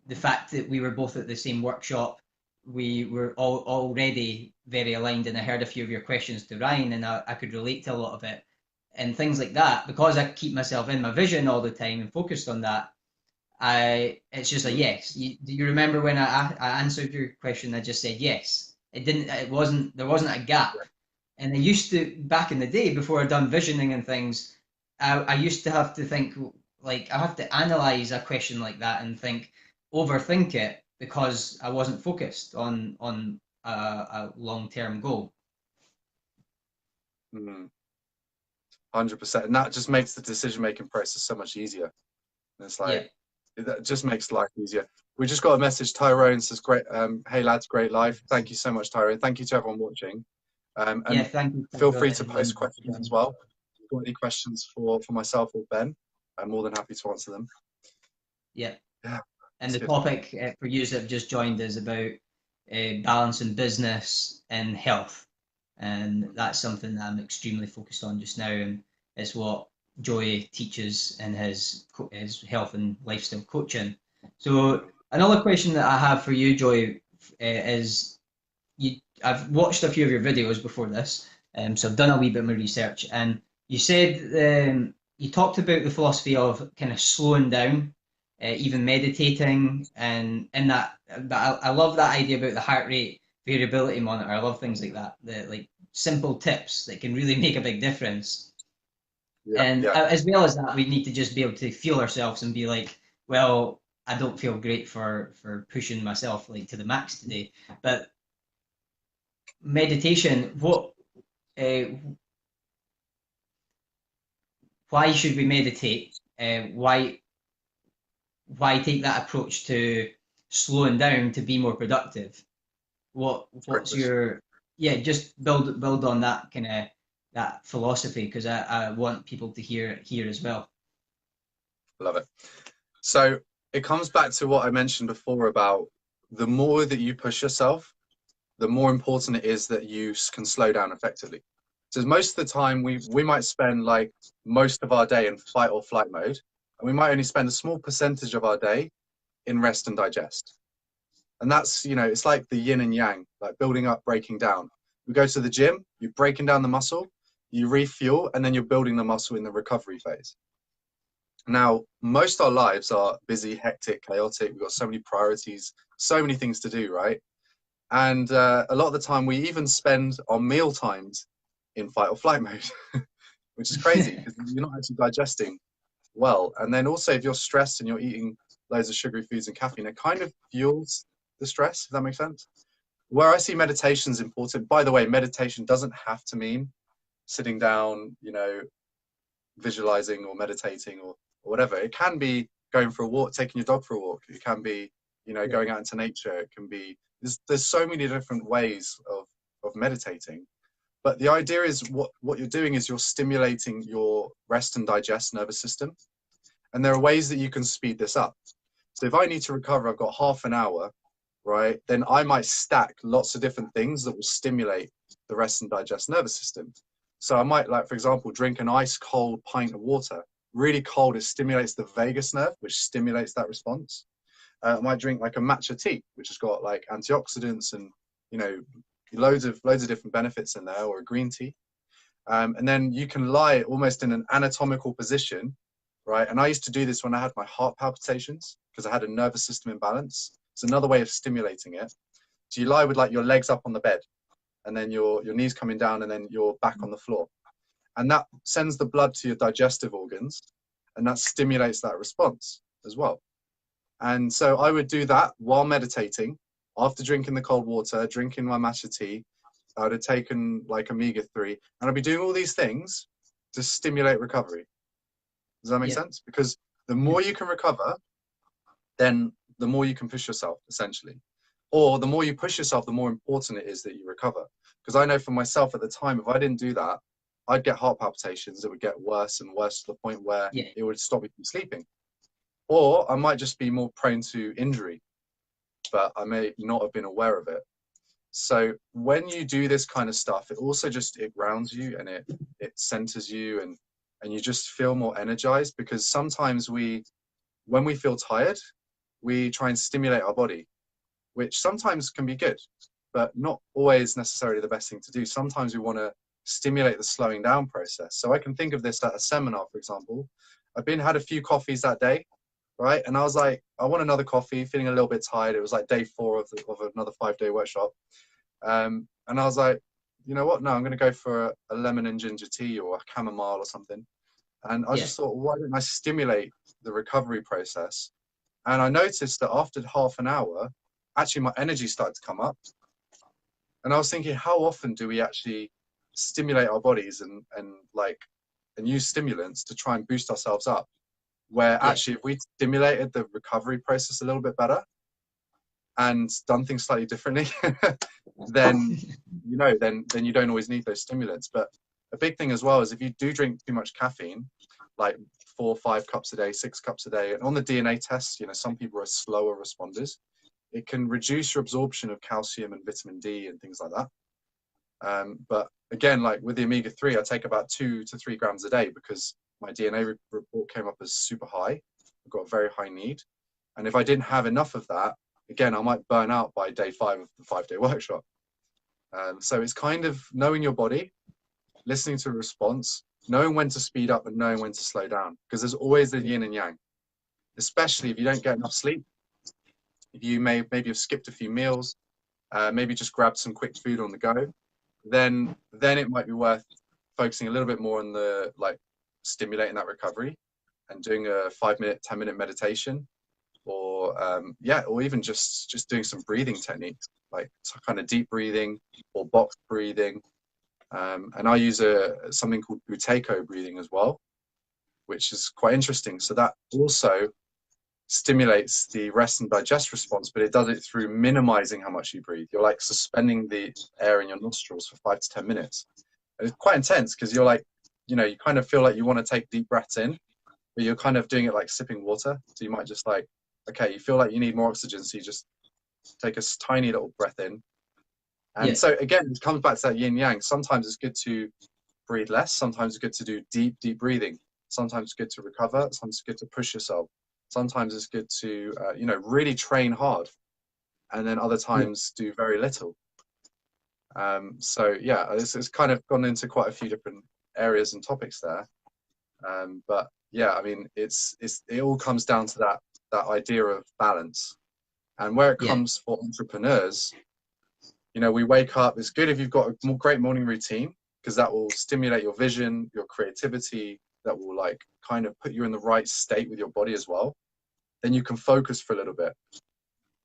the fact that we were both at the same workshop. We were all already very aligned, and I heard a few of your questions to Ryan, and I could relate to a lot of it and things like that. Because I keep myself in my vision all the time and focused on that, it's just a yes. Do you remember when I answered your question? I just said yes. There wasn't a gap. And I used to, back in the day before I done visioning and things, I used to have to think, like, I have to analyze a question like that and overthink it, because I wasn't focused on a long-term goal. 100%. And that just makes the decision-making process so much easier. And it's Yeah. like, that just makes life easier. We just got a message. Tyrone says, "Great, hey lads, great live." Thank you so much, Tyrone. Thank you to everyone watching. Yeah, And thank you, feel Tyrone free to and post Lynn, for questions as joining. well. If you've got any questions for myself or Ben, I'm more than happy to answer them. Yeah. Yeah, And that's the good. topic for you that have just joined is about balancing business and health. And that's something that I'm extremely focused on just now. And it's what Joey teaches in his health and lifestyle coaching. So, another question that I have for you, Joey, is I've watched a few of your videos before this, so I've done a wee bit of my research. And you said you talked about the philosophy of kind of slowing down, even meditating, and in that. But I love that idea about the heart rate variability monitor. I love things like that. The like simple tips that can really make a big difference. Yeah, And yeah, as well as that, we need to just be able to feel ourselves and be like, well, I don't feel great for pushing myself like to the max today. But meditation, uh, why should we meditate? Why take that approach to slowing down to be more productive? great What's question. your yeah? Just build on that kind of that philosophy, because I want people to hear as well. Love it. So it comes back to what I mentioned before about the more that you push yourself, the more important it is that you can slow down effectively. So most of the time we might spend like most of our day in fight or flight mode, and we might only spend a small percentage of our day in rest and digest. And that's, you know, it's like the yin and yang, like building up, breaking down. We go to the gym, you're breaking down the muscle, you refuel, and then you're building the muscle in the recovery phase. Now, most of our lives are busy, hectic, chaotic. We've got so many priorities, so many things to do, right? And a lot of the time we even spend our meal times in fight or flight mode, which is crazy because you're not actually digesting well. And then also if you're stressed and you're eating loads of sugary foods and caffeine, it kind of fuels the stress, if that makes sense. Where I see meditation is important, by the way, meditation doesn't have to mean sitting down, you know, visualizing or meditating or whatever. It can be going for a walk, taking your dog for a walk. It can be, you know, going out into nature. It can be, there's so many different ways of meditating. But the idea is what you're doing is you're stimulating your rest and digest nervous system. And there are ways that you can speed this up. So if I need to recover, I've got half an hour, right? Then I might stack lots of different things that will stimulate the rest and digest nervous system. So I might, like, for example, drink an ice cold pint of water. Really cold, it stimulates the vagus nerve, which stimulates that response. I might drink like a matcha tea, which has got like antioxidants and, you know, loads of different benefits in there, or a green tea. And then you can lie almost in an anatomical position, right? And I used to do this when I had my heart palpitations because I had a nervous system imbalance. It's another way of stimulating it. So you lie with like your legs up on the bed, and then your knees coming down, and then your back on the floor. And that sends the blood to your digestive organs, and that stimulates that response as well. And so I would do that while meditating, after drinking the cold water, drinking my matcha tea. I would have taken like omega-3, and I'd be doing all these things to stimulate recovery. Does that make sense? Because the more you can recover, then the more you can push yourself, essentially. Or the more you push yourself, the more important it is that you recover. Because I know for myself at the time, if I didn't do that, I'd get heart palpitations. It would get worse and worse to the point where it would stop me from sleeping. Or I might just be more prone to injury, but I may not have been aware of it. So when you do this kind of stuff, it also just, it grounds you, and it centers you, and you just feel more energized. Because sometimes when we feel tired, we try and stimulate our body, which sometimes can be good, but not always necessarily the best thing to do. Sometimes we want to stimulate the slowing down process. So I can think of this at a seminar, for example. Had a few coffees that day, right? And I was like, I want another coffee, feeling a little bit tired. It was like day 4 of another 5-day workshop. And I was like, you know what? No, I'm going to go for a lemon and ginger tea or a chamomile or something. And I just thought, why don't I stimulate the recovery process? And I noticed that after half an hour, actually my energy started to come up. And I was thinking, how often do we actually stimulate our bodies and use stimulants to try and boost ourselves up? Where actually, if we stimulated the recovery process a little bit better and done things slightly differently, then then you don't always need those stimulants. But a big thing as well is if you do drink too much caffeine, like 4 or 5 cups a day, 6 cups a day, and on the DNA tests, you know, some people are slower responders. It can reduce your absorption of calcium and vitamin D and things like that. But again, like with the omega-3, I take about 2 to 3 grams a day because my DNA report came up as super high. I've got a very high need. And if I didn't have enough of that, again, I might burn out by day 5 of the 5-day workshop. So it's kind of knowing your body, listening to a response, knowing when to speed up and knowing when to slow down. Because there's always the yin and yang, especially if you don't get enough sleep. If you maybe have skipped a few meals, maybe just grabbed some quick food on the go, then it might be worth focusing a little bit more on the stimulating that recovery and doing a 5-minute, 10-minute meditation, or or even just doing some breathing techniques, like kind of deep breathing or box breathing. And I use something called Buteyko breathing as well, which is quite interesting. So that also stimulates the rest and digest response, but it does it through minimizing how much you breathe. You're like suspending the air in your nostrils for 5 to 10 minutes. And it's quite intense because you're like, you know, you kind of feel like you want to take deep breaths in, but you're kind of doing it like sipping water. So you might just like, okay, you feel like you need more oxygen, so you just take a tiny little breath in. And Yeah. so again, it comes back to that yin yang. Sometimes it's good to breathe less. Sometimes it's good to do deep, deep breathing. Sometimes it's good to recover. Sometimes it's good to push yourself. Sometimes it's good to, you know, really train hard. And then other times do very little. So yeah, it's kind of gone into quite a few different areas and topics there. But yeah, I mean, it all comes down to that idea of balance. And where it comes for entrepreneurs, you know, we wake up. It's good if you've got a great morning routine, because that will stimulate your vision, your creativity. That will like kind of put you in the right state with your body as well. Then you can focus for a little bit.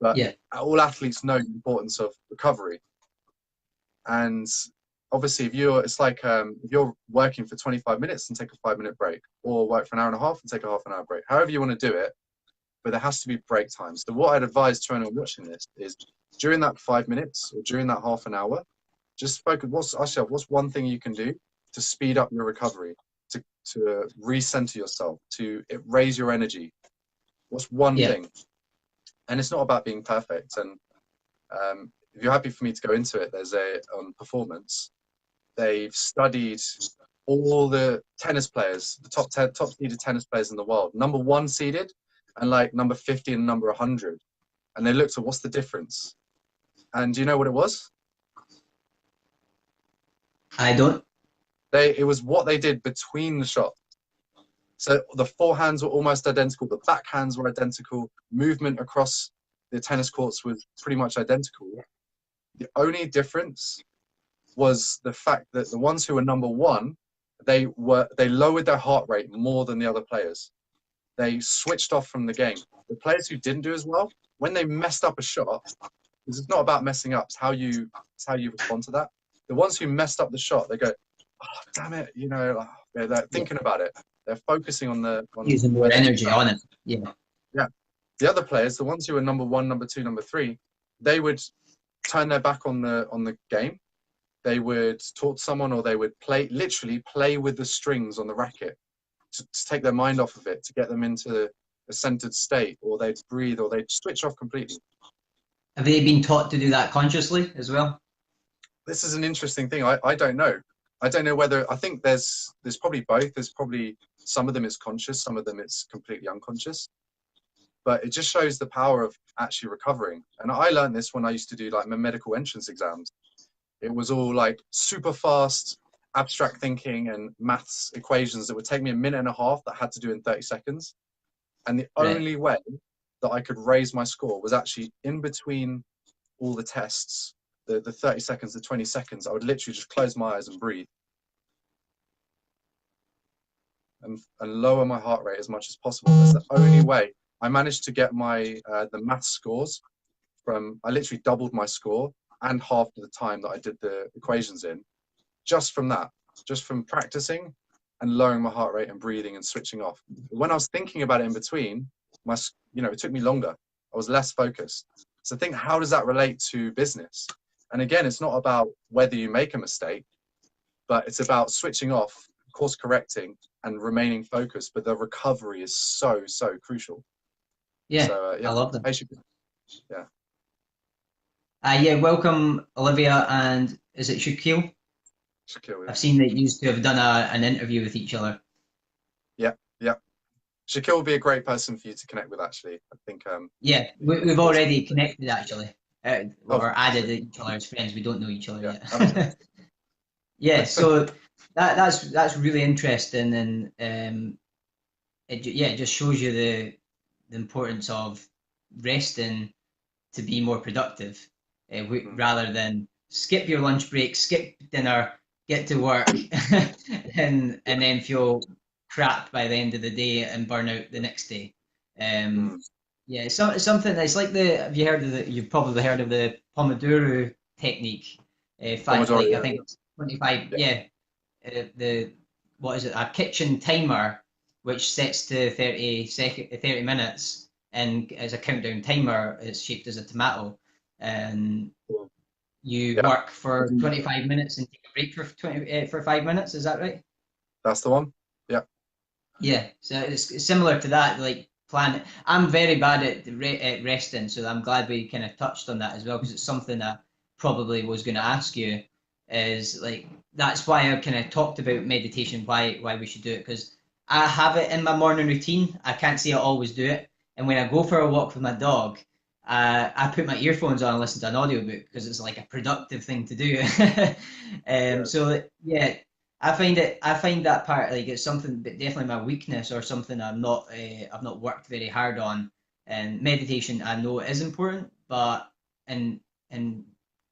But all athletes know the importance of recovery. And obviously, it's like if you're working for 25 minutes and take a 5-minute break, or work for an hour and a half and take a half-an-hour break, however you want to do it, but there has to be break time. So what I'd advise to anyone watching this is during that 5 minutes or during that half an hour, just focus. What's one thing you can do to speed up your recovery, to recenter yourself, to raise your energy? What's one thing? And it's not about being perfect. And if you're happy for me to go into it, there's on performance. They've studied all the tennis players, the top seeded tennis players in the world, number 1 seeded, and like number 50 and number 100. And they looked at what's the difference. And do you know what it was? I don't. It was what they did between the shots. So the forehands were almost identical, the backhands were identical, movement across the tennis courts was pretty much identical. The only difference was the fact that the ones who were number 1, they lowered their heart rate more than the other players. They switched off from the game. The players who didn't do as well, when they messed up a shot, because it's not about messing up, it's how you respond to that. The ones who messed up the shot, they go, oh, damn it, you know, they're thinking about it. They're focusing on using more energy on it. Yeah. The other players, the ones who were number 1, number 2, number 3, they would turn their back on the game. They would talk to someone, or they would literally play with the strings on the racket to take their mind off of it, to get them into a centered state, or they'd breathe, or they'd switch off completely. Have they been taught to do that consciously as well? This is an interesting thing. I don't know. I don't know whether, I think there's probably both. There's probably some of them it's conscious, some of them it's completely unconscious. But it just shows the power of actually recovering. And I learned this when I used to do like my medical entrance exams. It was all like super fast, abstract thinking and maths equations that would take me a minute and a half that I had to do in 30 seconds. And the only way that I could raise my score was actually in between all the tests, the 30 seconds, the 20 seconds, I would literally just close my eyes and breathe. And lower my heart rate as much as possible. That's the only way. I managed to get my the math scores from, I literally doubled my score and half the time that I did the equations in, just from that, just from practicing and lowering my heart rate and breathing and switching off. But when I was thinking about it in between, it took me longer. I was less focused. So think, how does that relate to business? And again, it's not about whether you make a mistake, but it's about switching off, course correcting, and remaining focused. But the recovery is so crucial. Yeah, so, I love that. Yeah. Welcome Olivia, and is it Shaquille? Shaquille, yeah. I've seen that you two have done an interview with each other. Yeah. Shaquille would be a great person for you to connect with, actually. I think. Yeah, we've already connected, actually. Or added each other as friends. We don't know each other yet. Yeah, so that's really interesting, and it just shows you the importance of resting to be more productive, rather than skip your lunch break, skip dinner, get to work, and then feel crap by the end of the day and burn out the next day. Yeah, it's something. It's like you've probably heard of the Pomodoro technique. I think it's 25. What is it? A kitchen timer which sets to 30 minutes, and as a countdown timer, it's shaped as a tomato, and you work for 25 minutes and take a break for 5 minutes. Is that right? That's the one. Yeah. Yeah. So it's similar to that, like plan it. I'm very bad at resting, so I'm glad we kind of touched on that as well, because it's something I probably was going to ask you. Is like that's why I kind of talked about meditation, why we should do it, because I have it in my morning routine. I can't say I always do it, and when I go for a walk with my dog, I put my earphones on and listen to an audiobook because it's like a productive thing to do. Yeah. So yeah, I find that part like it's something, but definitely my weakness or something I've not worked very hard on. And meditation, I know it is important, but and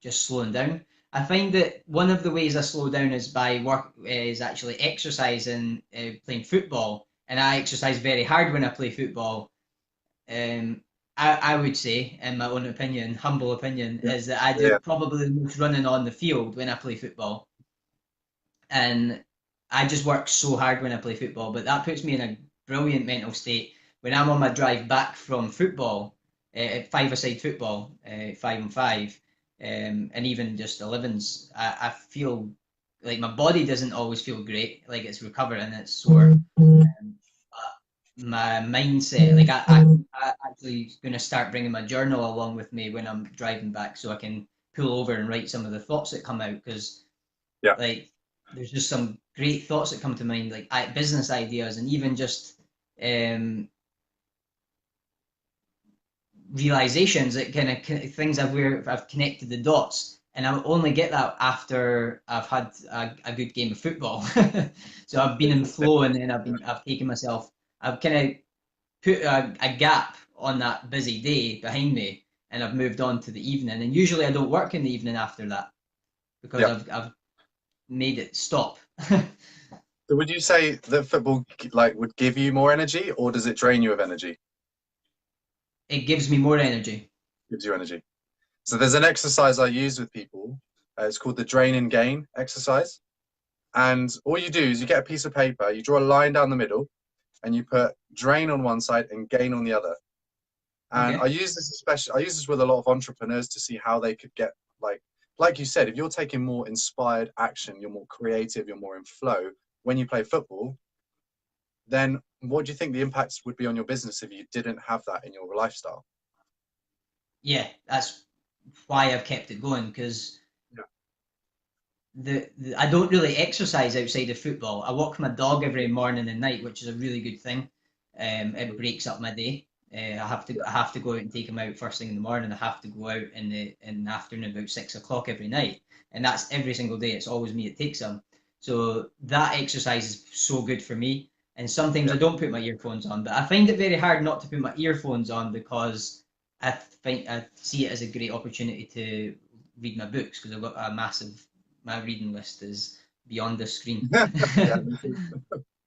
just slowing down. I find that one of the ways I slow down is actually exercising, playing football, and I exercise very hard when I play football. Um, I would say, in my own opinion, humble opinion, Yeah. is that I do Yeah. probably the most running on the field when I play football, and I just work so hard when I play football. But that puts me in a brilliant mental state when I'm on my drive back from football, five-a-side football, 5-on-5, and even just 11s. I feel like my body doesn't always feel great, like it's recovering, it's sore. My mindset, like I actually going to start bringing my journal along with me when I'm driving back, so I can pull over and write some of the thoughts that come out, because Yeah. like there's just some great thoughts that come to mind, like business ideas, and even just realizations that kind of things where I've connected the dots, and I only get that after I've had a good game of football. So I've been in flow, and then I've taken myself, I've kind of put a gap on that busy day behind me, and I've moved on to the evening. And usually I don't work in the evening after that, because Yeah. I've made it stop. So would you say that football like would give you more energy, or does it drain you of energy? It gives me more energy. Gives you energy. So there's an exercise I use with people. It's called the drain and gain exercise. And all you do is you get a piece of paper, you draw a line down the middle, and you put drain on one side and gain on the other. And Okay. I use this with a lot of entrepreneurs to see how they could get like you said, if you're taking more inspired action, you're more creative, you're more in flow when you play football, then what do you think the impacts would be on your business if you didn't have that in your lifestyle? Yeah, that's why I've kept it going, because Yeah. the I don't really exercise outside of football. I walk my dog every morning and night, which is a really good thing. It breaks up my day. I have to go out and take him out first thing in the morning. I have to go out in the afternoon about 6 o'clock every night, and that's every single day. It's always me that takes him. So that exercise is so good for me. And sometimes Yeah. I don't put my earphones on, but I find it very hard not to put my earphones on, because I see it as a great opportunity to read my books, because I've got a massive, my reading list is beyond the screen. Yeah, me too.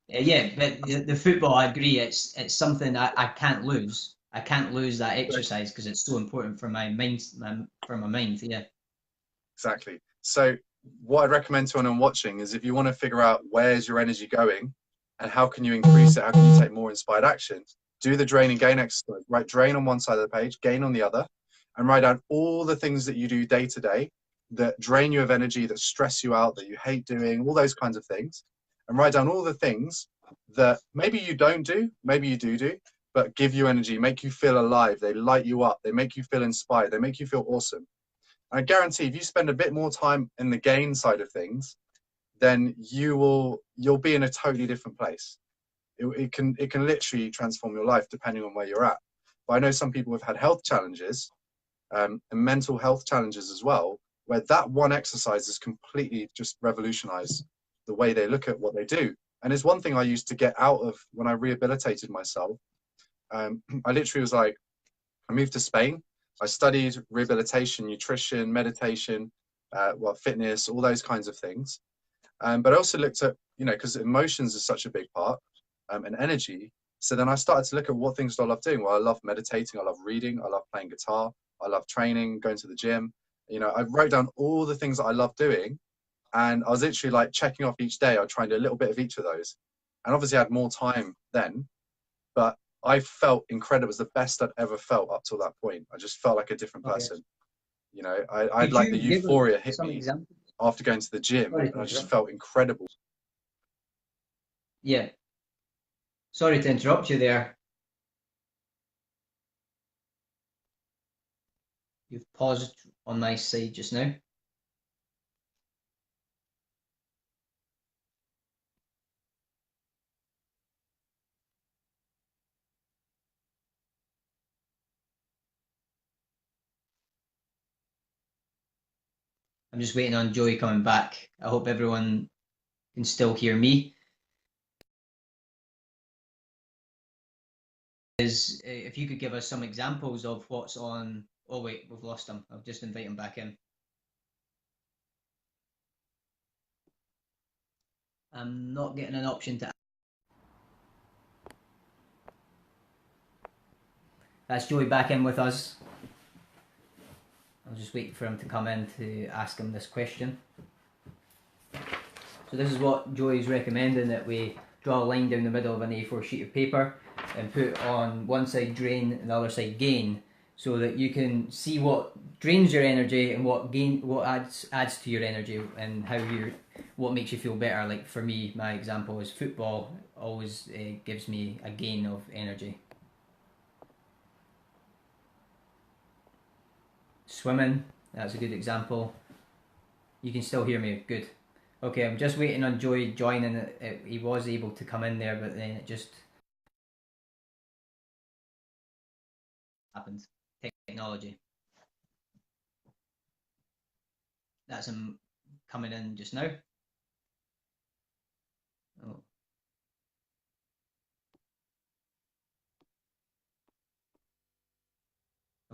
Yeah, but the football, I agree. It's something I can't lose. I can't lose that exercise because it's so important for my mind. For my mind, yeah. Exactly. So what I'd recommend to anyone watching is if you want to figure out where's your energy going and how can you increase it, how can you take more inspired action, do the drain and gain exercise. Write drain on one side of the page, gain on the other, and write down all the things that you do day to day that drain you of energy, that stress you out, that you hate doing, all those kinds of things. And write down all the things that maybe you don't do, maybe you do, but give you energy, make you feel alive. They light you up. They make you feel inspired. They make you feel awesome. I guarantee if you spend a bit more time in the gain side of things, then you'll be in a totally different place. It can literally transform your life depending on where you're at. But I know some people have had health challenges and mental health challenges as well, where that one exercise has completely just revolutionized the way they look at what they do. And it's one thing I used to get out of when I rehabilitated myself. I literally was like, I moved to Spain. I studied rehabilitation, nutrition, meditation, fitness, all those kinds of things. But I also looked at, because emotions is such a big part, and energy. So then I started to look at what things do I love doing. Well, I love meditating, I love reading, I love playing guitar, I love training, going to the gym. I wrote down all the things that I love doing, and I was literally like checking off each day. I tried a little bit of each of those, and obviously I had more time then, but I felt incredible. It was the best I'd ever felt up till that point. I just felt like a different Okay. person. I'd Could like the you give us euphoria hit some me examples? after going to the gym, Sorry to and I just interrupt. felt incredible. Yeah. Sorry to interrupt you there. You've paused on my side just now. I'm just waiting on Joey coming back. I hope everyone can still hear me. If you could give us some examples of what's on. Oh wait, we've lost him. I'll just invite him back in. I'm not getting an option to. That's Joey back in with us. I'm just waiting for him to come in to ask him this question. So this is what Joey's recommending, that we draw a line down the middle of an A4 sheet of paper and put on one side drain and the other side gain, so that you can see what drains your energy and what adds to your energy, and what makes you feel better. Like for me, my example is football always gives me a gain of energy. Swimming, that's a good example. You can still hear me, good. Okay, I'm just waiting on Joey joining. He was able to come in there, but then it just happened. Technology. That's him coming in just now. Oh.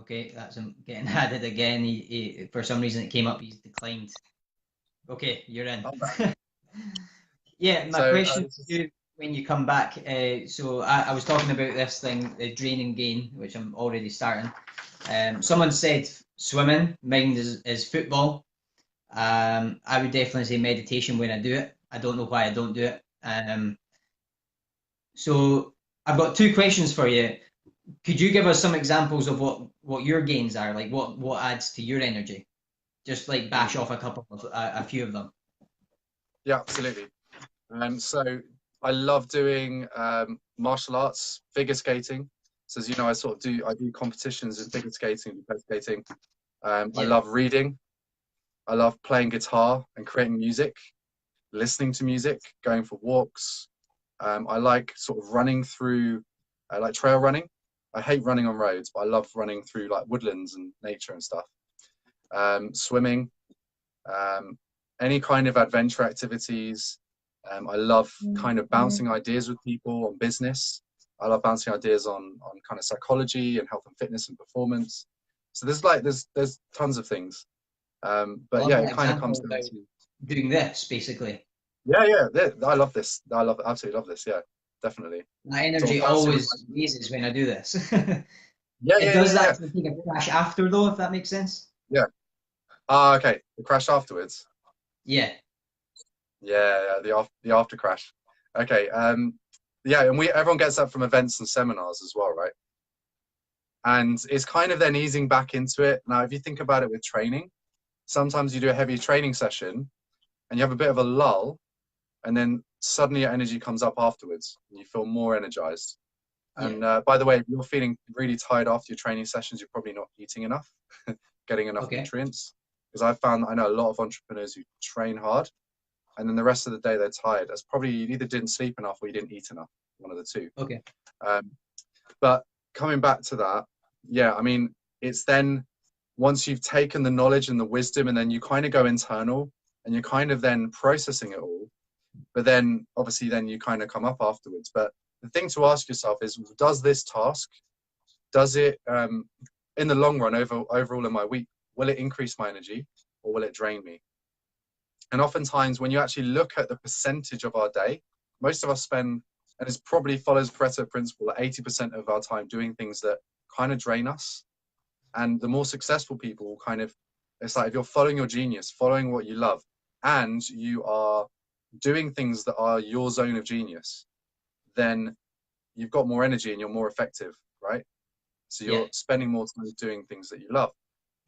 Okay, that's him getting added again. He for some reason it came up. He's declined. Okay, you're in. Yeah, my question to you when you come back. So I was talking about this thing, drain and gain, which I'm already starting. Someone said swimming. Mine is football. I would definitely say meditation when I do it. I don't know why I don't do it. So I've got two questions for you. Could you give us some examples of what your gains are? Like what adds to your energy? Just like bash off a few of them. Yeah, absolutely. So I love doing martial arts, figure skating. So as you know, I do competitions in figure skating, figure skating. I love reading. I love playing guitar and creating music, listening to music, going for walks. I like sort of running through, like trail running. I hate running on roads, but I love running through like woodlands and nature and stuff. Swimming, any kind of adventure activities. I love kind of bouncing ideas with people on business. I love bouncing ideas on kind of psychology and health and fitness and performance. So there's tons of things. But yeah, it kind of comes down to doing this basically. Yeah, I love this. Absolutely love this. Yeah, definitely. My energy always raises when I do this. Yeah, it does that to take a crash after, though, if that makes sense. Yeah. Okay. The crash afterwards. Yeah. Yeah, the after crash. Okay. Yeah, and everyone gets that from events and seminars as well, right? And it's kind of then easing back into it. Now, if you think about it with training, sometimes you do a heavy training session and you have a bit of a lull, and then suddenly your energy comes up afterwards and you feel more energized. And by the way, if you're feeling really tired after your training sessions, you're probably not eating enough, getting enough nutrients. Because I know a lot of entrepreneurs who train hard and then the rest of the day they're tired. That's probably you either didn't sleep enough or you didn't eat enough, one of the two. Okay. But coming back to that, yeah, I mean, it's then once you've taken the knowledge and the wisdom and then you kind of go internal and you're kind of then processing it all. But then obviously then you kind of come up afterwards. But the thing to ask yourself is, does this task, does it, in the long run, overall in my week, will it increase my energy or will it drain me? And oftentimes when you actually look at the percentage of our day, most of us spend, and it probably follows Pareto principle, 80% of our time doing things that kind of drain us. And the more successful people will kind of, it's like if you're following your genius, following what you love, and you are doing things that are your zone of genius, then you've got more energy and you're more effective, right? So you're spending more time doing things that you love.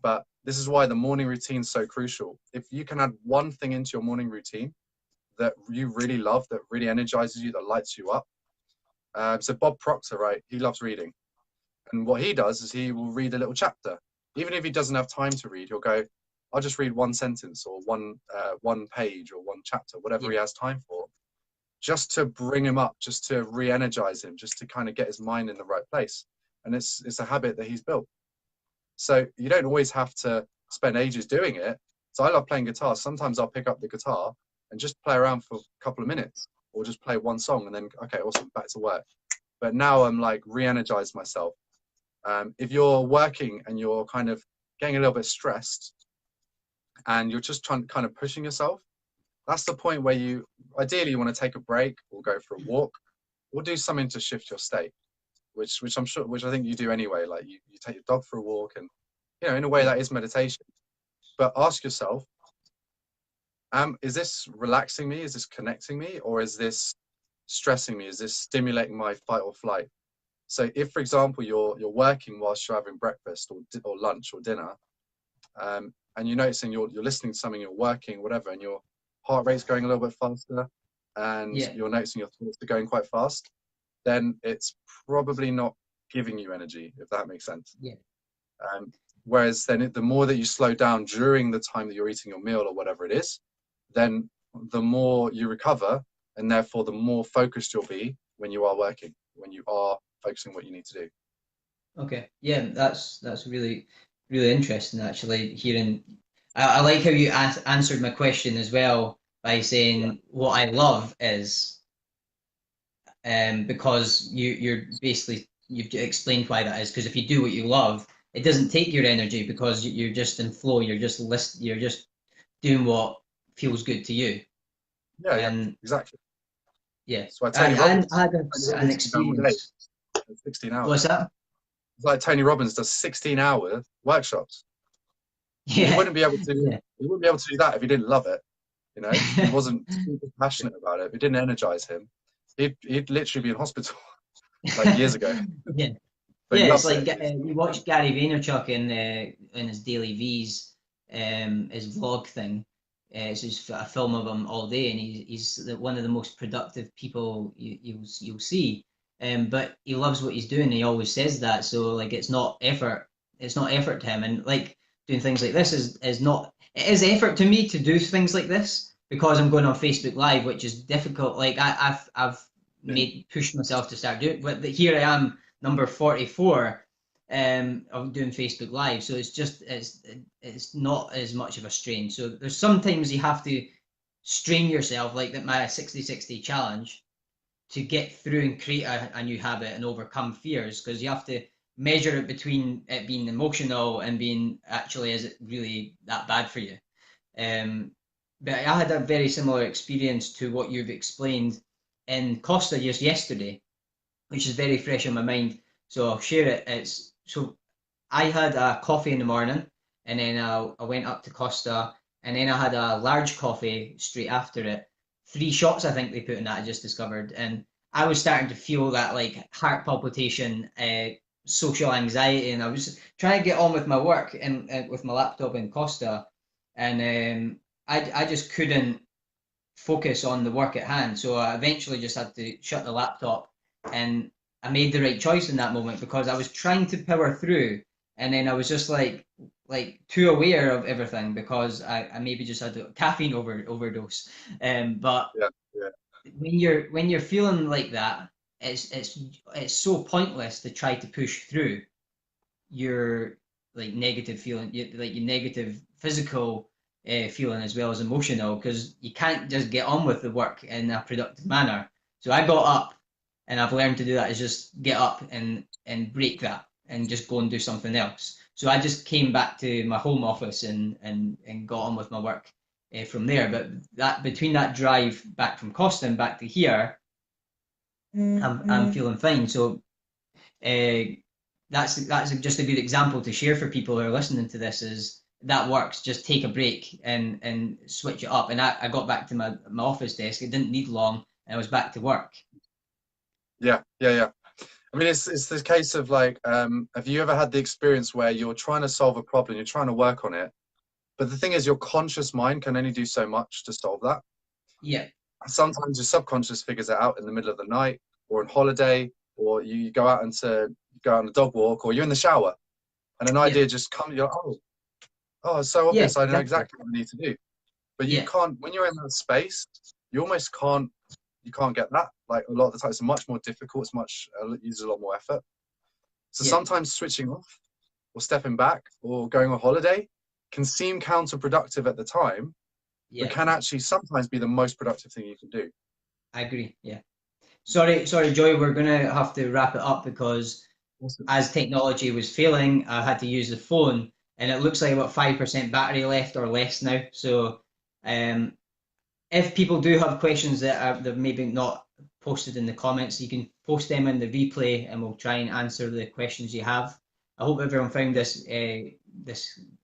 But this is why the morning routine is so crucial. If you can add one thing into your morning routine that you really love, that really energizes you, that lights you up. So Bob Proctor, right? He loves reading. And what he does is he will read a little chapter. even if he doesn't have time to read, he'll go, I'll just read one sentence or one page or one chapter, whatever he has time for, just to bring him up, just to re-energize him, just to kind of get his mind in the right place. And it's a habit that he's built. So you don't always have to spend ages doing it. So I love playing guitar. Sometimes I'll pick up the guitar and just play around for a couple of minutes, or just play one song and then, okay, awesome, back to work. But now I'm like re-energized myself. If you're working and you're kind of getting a little bit stressed and you're just kind of pushing yourself, that's the point where you ideally want to take a break or go for a walk or do something to shift your state, which I think you do anyway. Like you take your dog for a walk, and you know, in a way that is meditation. But ask yourself, is this relaxing me? Is this connecting me? Or is this stressing me? Is this stimulating my fight or flight? So if, for example, you're working whilst you're having breakfast or lunch or dinner, and you're noticing you're listening to something, you're working, whatever, and your heart rate's going a little bit faster, and you're noticing your thoughts are going quite fast, then it's probably not giving you energy, if that makes sense. Whereas then the more that you slow down during the time that you're eating your meal or whatever it is, then the more you recover, and therefore the more focused you'll be when you are working, when you are focusing what you need to do. Okay, yeah, that's really interesting actually. Hearing, I like how you answered my question as well by saying what I love is, because you're basically, you've explained why that is. Because if you do what you love, it doesn't take your energy because you're just in flow. You're just doing what feels good to you. Exactly. Yeah. So I had an experience. 16 hours. What's that? It's like Tony Robbins does 16-hour workshops. Yeah. He wouldn't be able to. He wouldn't be able to do that if he didn't love it. You know, he wasn't super passionate about it. It didn't energize him. He'd literally be in hospital like years ago. Yeah. But Yeah, it's like you watch Gary Vaynerchuk in his Daily V's, his vlog thing. It's just a film of him all day, and he's one of the most productive people you'll see. But he loves what he's doing. He always says that. So like, it's not effort. It's not effort to him. And like doing things like this is not. It is effort to me to do things like this because I'm going on Facebook Live, which is difficult. Like I've pushed myself to start doing, but here I am, number 44 of doing Facebook Live. So it's not as much of a strain. So there's sometimes you have to strain yourself, like that my 60-60 challenge, to get through and create a new habit and overcome fears, because you have to measure it between it being emotional and being actually, is it really that bad for you? But I had a very similar experience to what you've explained in Costa just yesterday, which is very fresh on my mind. So I'll share it. So I had a coffee in the morning, and then I went up to Costa, and then I had a large coffee straight after it. 3 shots, I think they put in that, I just discovered. And I was starting to feel that like heart palpitation, social anxiety, and I was trying to get on with my work and with my laptop in Costa, and I just couldn't focus on the work at hand. So I eventually just had to shut the laptop, and I made the right choice in that moment because I was trying to power through, and then I was just like too aware of everything because I maybe just had a caffeine overdose. But when you're feeling like that, it's so pointless to try to push through your like negative feeling, like your negative physical feeling as well as emotional, because you can't just get on with the work in a productive manner. So I got up, and I've learned to do that, is just get up and break that and just go and do something else. So I just came back to my home office and got on with my work from there. But that between that drive back from Costa and back to here, I'm feeling fine. So that's just a good example to share for people who are listening to this. Is that works? Just take a break and switch it up. And I got back to my office desk. It didn't need long, and I was back to work. Yeah. I mean, it's this case of like, have you ever had the experience where you're trying to solve a problem, you're trying to work on it, but the thing is, your conscious mind can only do so much to solve that. Yeah. Sometimes your subconscious figures it out in the middle of the night, or on holiday, or you go out on a dog walk, or you're in the shower, and an idea just comes. You're it's so Yeah, obvious. I know exactly. exactly what I need to do. But you Yeah, can't, when you're in that space, you almost can't. You can't get that. Like a lot of the time, it's much more difficult. It's uses a lot more effort. So yeah, sometimes switching off, or stepping back, or going on holiday can seem counterproductive at the time, but yeah. can actually sometimes be the most productive thing you can do. I agree. Yeah. Sorry, Joy. We're gonna have to wrap it up because Awesome. as technology was failing, I had to use the phone, and it looks like about 5% battery left or less now. So, um, if people do have questions that maybe not posted in the comments, you can post them in the replay, and we'll try and answer the questions you have. I hope everyone found this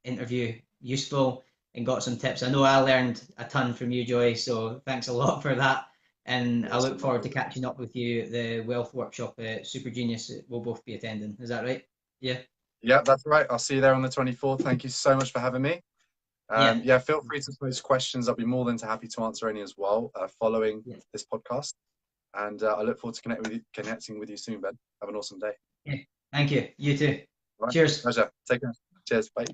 interview useful and got some tips. I know I learned a ton from you, Joy, so thanks a lot for that. And I look Awesome. forward to catching up with you at the Wealth Workshop at Super Genius. We'll both be attending. Is that right? Yeah. Yeah, that's right. I'll see you there on the 24th. Thank you so much for having me. Yeah. Yeah, feel free to post questions. I'll be more than happy to answer any as well following Yeah. this podcast. And I look forward to connecting with you soon, Ben. Have an awesome day. Yeah. Thank you. You too. All right. Cheers. Pleasure. Take care. Cheers. Bye.